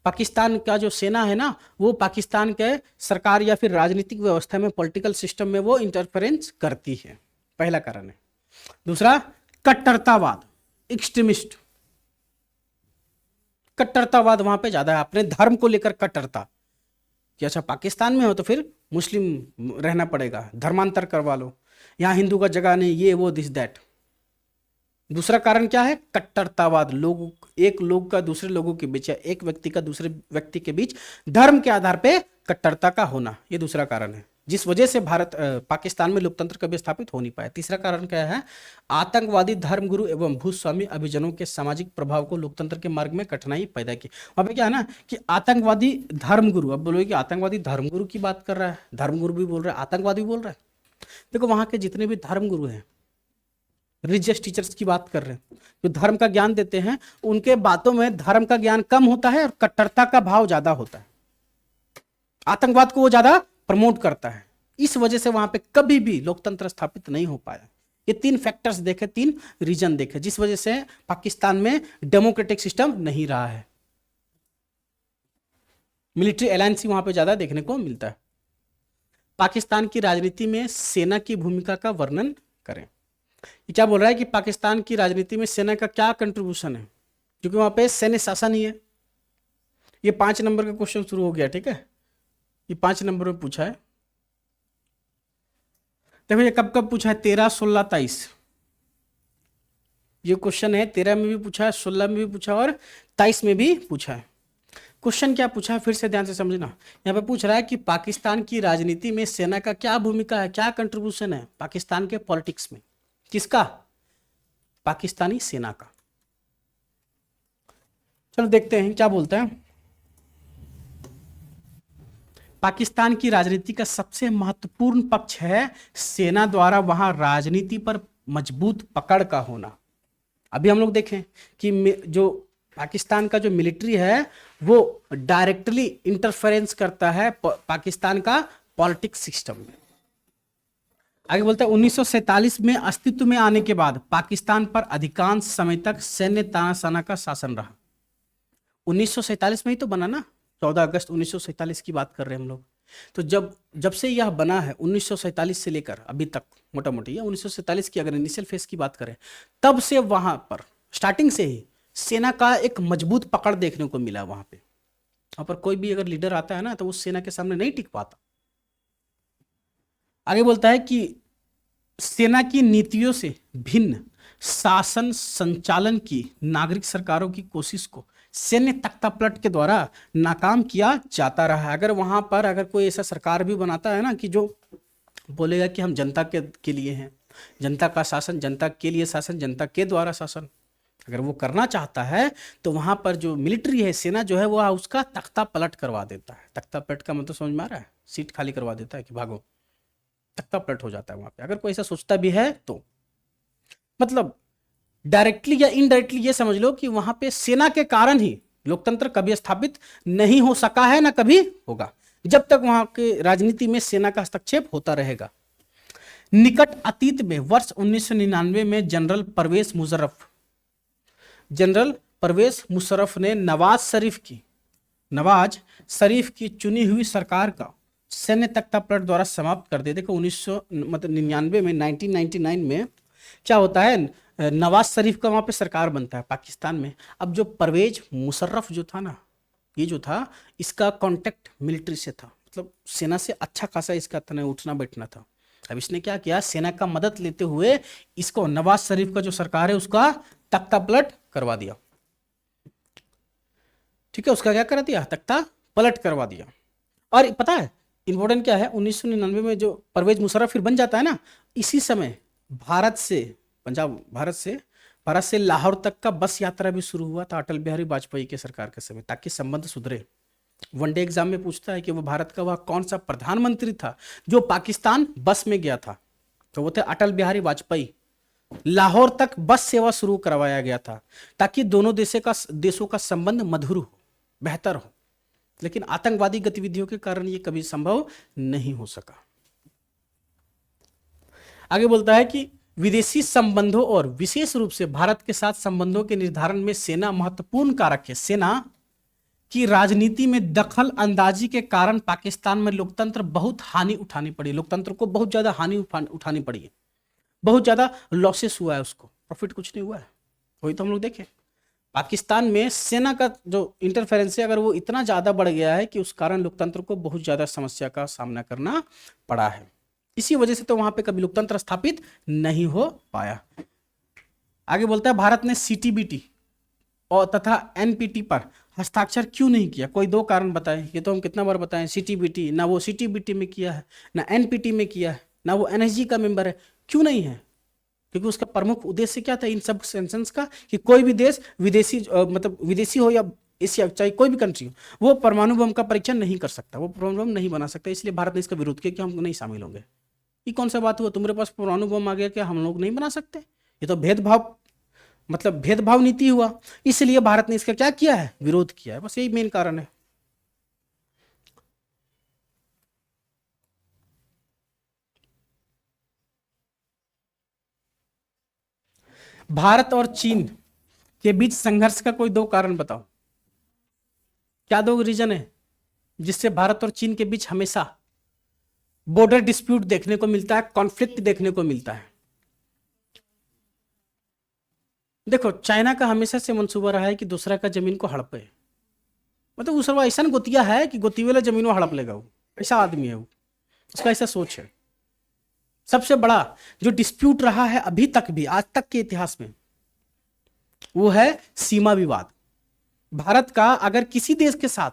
पाकिस्तान का जो सेना है ना, वो पाकिस्तान के सरकार या फिर राजनीतिक व्यवस्था में, पॉलिटिकल सिस्टम में वो इंटरफेरेंस करती है, पहला कारण है। दूसरा, कट्टरतावाद, एक्सट्रीमिस्ट, कट्टरतावाद वहां पे ज्यादा है, अपने धर्म को लेकर कट्टरता कि अच्छा पाकिस्तान में हो तो फिर मुस्लिम रहना पड़ेगा, धर्मांतर करवा लो, यहाँ हिंदू का जगह नहीं, ये वो दिस दैट। दूसरा कारण क्या है, कट्टरतावाद, लोग, एक लोग का दूसरे लोगों के बीच या एक व्यक्ति का दूसरे व्यक्ति के बीच धर्म के आधार पे कट्टरता का होना, ये दूसरा कारण है, जिस वजह से पाकिस्तान में लोकतंत्र कभी स्थापित हो नहीं पाया। तीसरा कारण क्या है, आतंकवादी धर्मगुरु एवं भूस्वामी अभिजनों के सामाजिक प्रभाव को लोकतंत्र के मार्ग में कठिनाई पैदा की। वहां पे क्या है ना कि आतंकवादी धर्मगुरु, अब बोलोगे कि आतंकवादी धर्मगुरु की बात कर रहा है, धर्मगुरु भी बोल रहा है, आतंकवादी भी बोल रहा है। देखो वहां के जितने भी धर्मगुरु हैं, रिलीजियस टीचर्स की बात कर रहे हैं, जो धर्म का ज्ञान देते हैं, उनके बातों में धर्म का ज्ञान कम होता है और कट्टरता का भाव ज्यादा होता है, आतंकवाद को वो ज्यादा प्रमोट करता है। इस वजह से वहां पे कभी भी लोकतंत्र स्थापित नहीं हो पाया। ये 3 फैक्टर्स देखे, 3 रीजन देखे, जिस वजह से पाकिस्तान में डेमोक्रेटिक सिस्टम नहीं रहा है। मिलिट्री अलायंस वहां पे ज्यादा देखने को मिलता है। पाकिस्तान की राजनीति में सेना की भूमिका का वर्णन करें। ये क्या बोल रहा है कि पाकिस्तान की राजनीति में सेना का क्या कंट्रीब्यूशन है, क्योंकि वहां पे सैन्य शासन ही है। ये 5 नंबर का क्वेश्चन शुरू हो गया, ठीक है, ये 5 नंबर में पूछा है। देखो ये कब कब पूछा है, 13, 16, 23। ये क्वेश्चन है 13 में भी पूछा है, 16 में भी पूछा और 23 में भी पूछा है। क्वेश्चन क्या पूछा है फिर से ध्यान से समझना। यहाँ पे पूछ रहा है कि पाकिस्तान की राजनीति में सेना का क्या भूमिका है, क्या कंट्रीब्यूशन है पाकिस्तान के पॉलिटिक्स में। किसका? पाकिस्तानी सेना का। चलो देखते हैं क्या बोलते हैं। पाकिस्तान की राजनीति का सबसे महत्वपूर्ण पक्ष है सेना द्वारा वहां राजनीति पर मजबूत पकड़ का होना। अभी हम लोग देखें कि जो पाकिस्तान का जो मिलिट्री है वो डायरेक्टली इंटरफेरेंस करता है पाकिस्तान का पॉलिटिक्स सिस्टम में। आगे बोलता है 1947 में अस्तित्व में आने के बाद पाकिस्तान पर अधिकांश समय तक सैन्य तानाशाना का शासन रहा। 1947 में ही तो बना ना, 14 अगस्त 1947 की बात कर रहे हैं हम लोग। तो जब से यह बना है 1947 से लेकर अभी तक, मोटा मोटी 1947 की अगर इनिशियल फेज की बात करें, तब से वहां पर स्टार्टिंग से ही सेना का एक मजबूत पकड़ देखने को मिला। वहां पर कोई भी अगर लीडर आता है ना तो वो सेना के सामने नहीं टिक पाता। आगे बोलता है कि सेना की नीतियों से भिन्न शासन संचालन की नागरिक सरकारों की कोशिश को सैन्य तख्तापलट के द्वारा नाकाम किया जाता रहा है। अगर कोई ऐसा सरकार भी बनाता है ना कि जो बोलेगा कि हम जनता के लिए हैं, जनता का शासन, जनता के लिए शासन, जनता के द्वारा शासन, अगर वो करना चाहता है तो वहां पर जो मिलिट्री है, सेना जो है, वो उसका तख्ता पलट करवा देता है। तख्ता पलट का मतलब समझ में आ रहा है? सीट खाली करवा देता है कि भागो, तख्ता पलट हो जाता है वहां पे। अगर कोई ऐसा सोचता भी है तो मतलब डायरेक्टली या इनडायरेक्टली ये समझ लो कि वहां पे सेना के कारण ही लोकतंत्र कभी स्थापित नहीं हो सका है, ना कभी होगा, जब तक वहां के राजनीति में सेना का हस्तक्षेप होता रहेगा। निकट अतीत में वर्ष 1999 में जनरल परवेज मुशर्रफ ने नवाज शरीफ की चुनी हुई सरकार का सैन्य तख्तापलट द्वारा समाप्त कर दिया। देखो 1999 में 1999 में क्या होता है, नवाज शरीफ का वहां पे सरकार बनता है पाकिस्तान में। अब जो परवेज मुशर्रफ जो था ना, ये जो था, इसका कांटेक्ट मिलिट्री से था, मतलब सेना से अच्छा खासा इसका उठना बैठना था। अब इसने क्या किया, सेना का मदद लेते हुए इसको, नवाज शरीफ का जो सरकार है उसका तख्ता पलट करवा दिया। ठीक है, उसका क्या करा दिया, तख्ता पलट करवा दिया। और पता है इंपॉर्टेंट क्या है, 1999 में जो परवेज मुशर्रफ फिर बन जाता है ना, इसी समय भारत से लाहौर तक का बस यात्रा भी शुरू हुआ था अटल बिहारी वाजपेयी के सरकार के समय, ताकि संबंध सुधरे। वनडे एग्जाम में पूछता है कि वो भारत का वह कौन सा प्रधानमंत्री था जो पाकिस्तान बस में गया था, तो वो थे अटल बिहारी वाजपेयी। लाहौर तक बस सेवा शुरू करवाया गया था ताकि दोनों देशों का संबंध मधुर हो, बेहतर हो। लेकिन आतंकवादी गतिविधियों के कारण यह कभी संभव नहीं हो सका। आगे बोलता है कि विदेशी संबंधों और विशेष रूप से भारत के साथ संबंधों के निर्धारण में सेना महत्वपूर्ण कारक है। सेना की राजनीति में दखल अंदाजी के कारण पाकिस्तान में लोकतंत्र बहुत हानि उठानी पड़ी, लोकतंत्र को बहुत ज्यादा हानि उठानी पड़ी है, बहुत ज्यादा लॉसेस हुआ है, उसको प्रॉफिट कुछ नहीं हुआ है। वही तो हम लोग देखें, पाकिस्तान में सेना का जो इंटरफेरेंस है, अगर वो इतना ज्यादा बढ़ गया है कि उस कारण लोकतंत्र को बहुत ज्यादा समस्या का सामना करना पड़ा है। इसी वजह से तो वहां पे कभी लोकतंत्र स्थापित नहीं हो पाया। आगे बोलता है भारत ने सीटीबीटी और तथा एनपीटी पर हस्ताक्षर क्यों नहीं किया, कोई 2 कारण बताएं। ये तो हम कितना बार बताएं, सीटीबीटी ना वो सीटीबीटी में किया है, ना एनपीटी में किया है, ना वो एनएसजी का मेंबर है। क्यों नहीं है? क्योंकि उसका प्रमुख उद्देश्य क्या था इन सब सेंशंस का, कि कोई भी देश विदेशी हो या एशिया, चाहे कोई भी कंट्री हो, वो परमाणु बम का परीक्षण नहीं कर सकता, वो परमाणु बम नहीं बना सकता। इसलिए भारत ने इसका विरोध किया कि हम नहीं शामिल होंगे। ये कौन सा बात हुआ, तुम्हारे पास परमाणु बम आ गया, क्या हम लोग नहीं बना सकते? ये तो भेदभाव नीति हुआ। इसलिए भारत ने इसका क्या किया है, विरोध किया है। बस यही मेन कारण है। भारत और चीन के बीच संघर्ष का कोई 2 कारण बताओ। क्या 2 रीजन है? जिससे भारत और चीन के बीच हमेशा बॉर्डर डिस्प्यूट देखने को मिलता है, कॉन्फ्लिक्ट देखने को मिलता है। देखो, चाइना का हमेशा से मंसूबा रहा है कि दूसरा का जमीन को हड़पे, मतलब उस ऐसा गोतिया है कि गोती वाला जमीन वो हड़प लेगा, वो ऐसा आदमी है, वो उसका ऐसा सोच है। सबसे बड़ा जो डिस्प्यूट रहा है अभी तक भी, आज तक के इतिहास में, वो है सीमा विवाद। भारत का अगर किसी देश के साथ,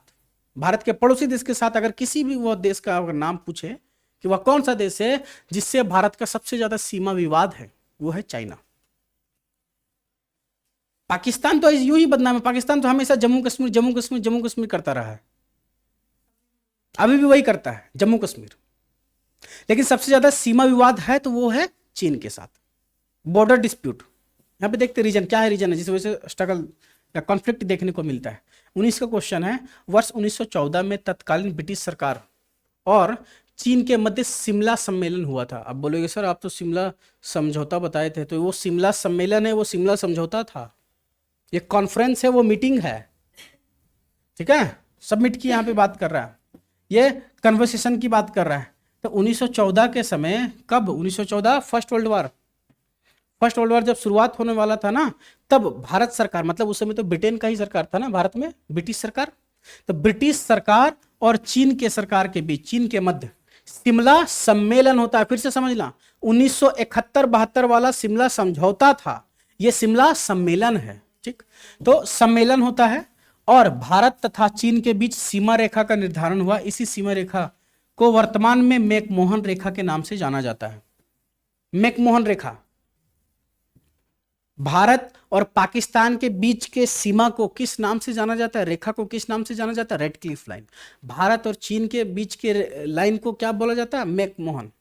भारत के पड़ोसी देश के साथ अगर किसी भी वो देश का अगर नाम पूछे कि वह कौन सा देश है जिससे भारत का सबसे ज्यादा सीमा विवाद है, वो है चाइना। पाकिस्तान तो यूं ही बदनाम है, पाकिस्तान तो हमेशा जम्मू कश्मीर जम्मू कश्मीर जम्मू कश्मीर करता रहा है, अभी भी वही करता है, जम्मू कश्मीर। लेकिन सबसे ज्यादा सीमा विवाद है तो वो है चीन के साथ, बॉर्डर डिस्प्यूट। यहां पे देखते रीजन क्या है, रीजन है जिस वजह से स्ट्रगल या कॉन्फ्लिक्ट देखने को मिलता है। 19 का क्वेश्चन है, वर्ष 1914 में तत्कालीन ब्रिटिश सरकार और चीन के मध्य शिमला सम्मेलन हुआ था। अब बोलोगे सर आप तो शिमला समझौता बताए थे, तो वो शिमला सम्मेलन है, वो शिमला समझौता था, ये कॉन्फ्रेंस है, वो मीटिंग है, ठीक है, सबमिट की यहां पे बात कर रहा है, ये कन्वर्सेशन की बात कर रहा है। तो 1914 के समय, कब 1914, फर्स्ट वर्ल्ड वार जब शुरुआत होने वाला था ना, तब भारत सरकार, मतलब उस समय तो ब्रिटेन का ही सरकार था ना भारत में, ब्रिटिश सरकार, तो ब्रिटिश सरकार और चीन के सरकार के बीच, चीन के मध्य शिमला सम्मेलन होता है। फिर से समझना, 1971-72 वाला शिमला समझौता था, यह शिमला सम्मेलन है, ठीक। तो सम्मेलन होता है और भारत तथा चीन के बीच सीमा रेखा का निर्धारण हुआ। इसी सीमा रेखा को वर्तमान में मैकमोहन रेखा के नाम से जाना जाता है। मैकमोहन रेखा, भारत और पाकिस्तान के बीच के सीमा को किस नाम से जाना जाता है, रेखा को किस नाम से जाना जाता है, रेड क्लिफ लाइन। भारत और चीन के बीच के लाइन को क्या बोला जाता है, मैकमोहन।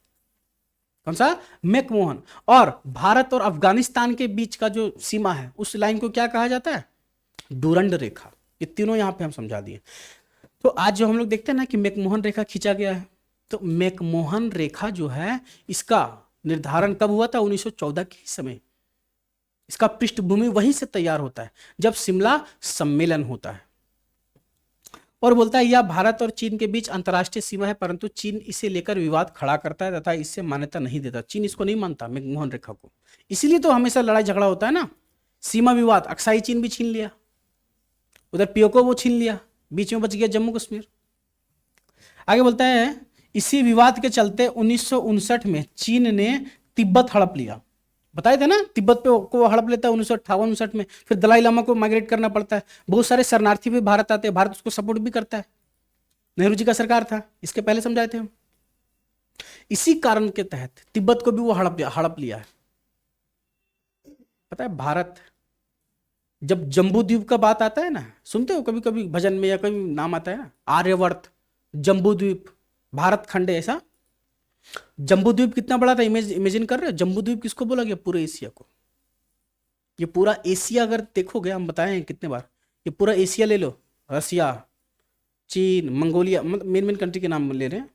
कौन सा, मैकमोहन। और भारत और अफगानिस्तान के बीच का जो सीमा है, उस लाइन को क्या कहा जाता है, डूरंड रेखा। ये तीनों यहां पे हम समझा दिए। तो आज जो हम लोग देखते हैं ना कि मैकमोहन रेखा खींचा गया है, तो मैकमोहन रेखा जो है, इसका निर्धारण कब हुआ था, 1914 के समय। इसका पृष्ठभूमि वहीं से तैयार होता है जब शिमला सम्मेलन होता है। और बोलता है यह भारत और चीन के बीच अंतर्राष्ट्रीय सीमा है, परंतु चीन इसे लेकर विवाद खड़ा करता है तथा इससे मान्यता नहीं देता। चीन इसको नहीं मानता, मैकमोहन रेखा को, इसीलिए तो हमेशा लड़ाई झगड़ा होता है ना, सीमा विवाद। अक्साई चीन भी छीन लिया, उधर पियोको वो छीन लिया, बीच में बच गया जम्मू कश्मीर। आगे बोलता है, इसी विवाद के चलते 1959 में चीन ने तिब्बत हड़प लिया। बताए थे ना, तिब्बत पे को हड़प लेता है 1958-59 में। फिर दलाई लामा को माइग्रेट करना पड़ता है, बहुत सारे शरणार्थी भी भारत आते हैं, भारत उसको सपोर्ट भी करता है, नेहरू जी का सरकार था, इसके पहले समझाए थे हम। इसी कारण के तहत तिब्बत को भी वो हड़प लिया है। पता है, भारत जब जम्बू द्वीप का बात आता है ना, सुनते हो कभी कभी भजन में या कभी नाम आता है ना, आर्यवर्त, जम्बू द्वीप, भारत खंड, ऐसा। जम्बू द्वीप कितना बड़ा था, इमेजिन कर रहे हो, जम्बू द्वीप किसको बोला गया, पूरे एशिया को। ये पूरा एशिया अगर देखोगे, हम बताए हैं कितने बार, ये पूरा एशिया ले लो, रसिया, चीन, मंगोलिया, मतलब मेन मेन कंट्री के नाम ले रहे हैं,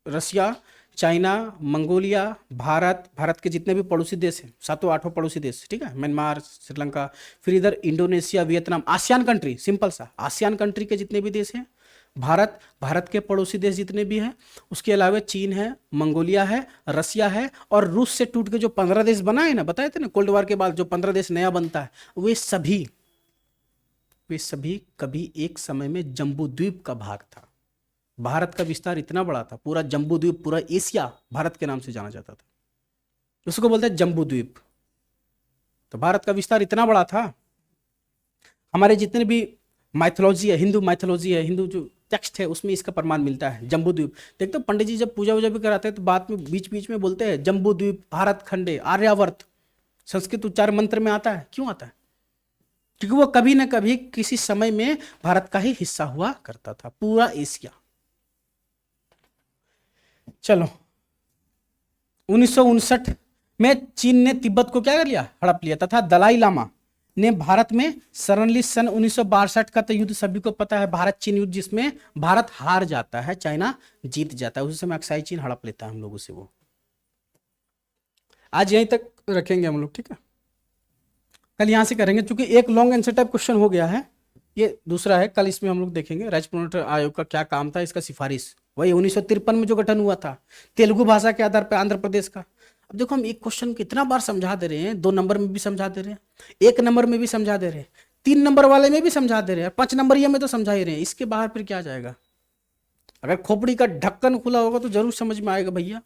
रसिया, चाइना, मंगोलिया, भारत के जितने भी पड़ोसी देश हैं, 7-8 पड़ोसी देश, ठीक है, म्यांमार, श्रीलंका, फिर इधर Indonesia, Vietnam, ASEAN country, simple सा आसियान कंट्री के जितने भी देश हैं, भारत के पड़ोसी देश जितने भी हैं, उसके अलावा चीन है, मंगोलिया है, रसिया है, और रूस से टूट के जो 15 देश बना है ना, बताए थे ना कोल्ड वॉर के बाद जो 15 देश नया बनता है, वे सभी कभी एक समय में जम्बू द्वीप का भाग था। भारत का विस्तार इतना बड़ा था, पूरा जम्बू द्वीप, पूरा एशिया भारत के नाम से जाना जाता था, उसको बोलते हैं जम्बू द्वीप। तो भारत का विस्तार इतना बड़ा था, हमारे जितने भी माइथोलॉजी है, हिंदू जो टेक्स्ट है, उसमें इसका प्रमाण मिलता है, जम्बू द्वीप। देखते हो पंडित जी जब पूजा वूजा भी कराते हैं तो बाद में बीच में बोलते हैं जम्बू द्वीप, भारत खंडे, आर्यावर्त, संस्कृत उच्चार मंत्र में आता है। क्यों आता है, क्योंकि वो कभी ना कभी किसी समय में भारत का ही हिस्सा हुआ करता था, पूरा एशिया। चलो, 1959 में चीन ने तिब्बत को क्या कर लिया, हड़प लिया, तथा दलाई लामा ने भारत में शरण ली। सन 1962 का तो युद्ध सभी को पता है, भारत चीन युद्ध, जिसमें भारत हार जाता है, चाइना जीत जाता है। उस समय अक्साई चीन हड़प लेता है हम लोगों से। वो आज यहीं तक रखेंगे हम लोग, ठीक है, कल यहां से करेंगे, क्योंकि एक लॉन्ग आंसर टाइप क्वेश्चन हो गया है, ये दूसरा है, कल इसमें हम लोग देखेंगे राज्य पुनर्गठन आयोग का क्या काम था, इसका सिफारिश वही 1953 में जो गठन हुआ था तेलुगु भाषा के आधार पर आंध्र प्रदेश का। अब देखो हम एक क्वेश्चन कितना बार समझा दे रहे हैं, 2 नंबर में भी समझा दे रहे हैं, 1 नंबर में भी समझा दे रहे हैं, 3 नंबर वाले में भी समझा दे रहे हैं, 5 नंबर में तो समझा ही रहे हैं, इसके बाहर फिर क्या जाएगा। अगर खोपड़ी का ढक्कन खुला होगा तो जरूर समझ में आएगा भैया,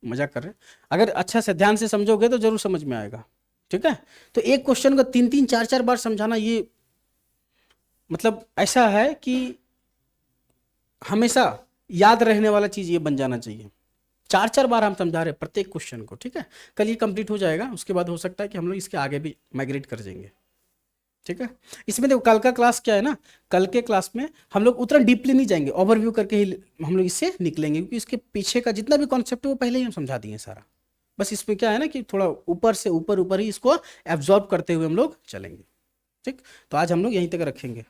मजाक कर रहे हैं, अगर अच्छा से ध्यान से समझोगे तो जरूर समझ में आएगा। ठीक है, तो एक क्वेश्चन को 3-3 4-4 बार समझाना, ये मतलब ऐसा है कि हमेशा याद रहने वाला चीज ये बन जाना चाहिए। 4-4 बार हम समझा रहे हैं प्रत्येक क्वेश्चन को। ठीक है, कल ये कंप्लीट हो जाएगा, उसके बाद हो सकता है कि हम लोग इसके आगे भी माइग्रेट कर जाएंगे। ठीक है, इसमें देखो कल का क्लास क्या है ना, कल के क्लास में हम लोग उतना डीपली नहीं जाएंगे, ओवरव्यू करके ही हम लोग इससे निकलेंगे, क्योंकि इसके पीछे का जितना भी कॉन्सेप्ट है वो पहले ही हम समझा दिए सारा। बस इसमें क्या है ना कि थोड़ा ऊपर से ऊपर ही इसको एब्जॉर्ब करते हुए हम लोग चलेंगे। ठीक, तो आज हम लोग यहीं तक रखेंगे।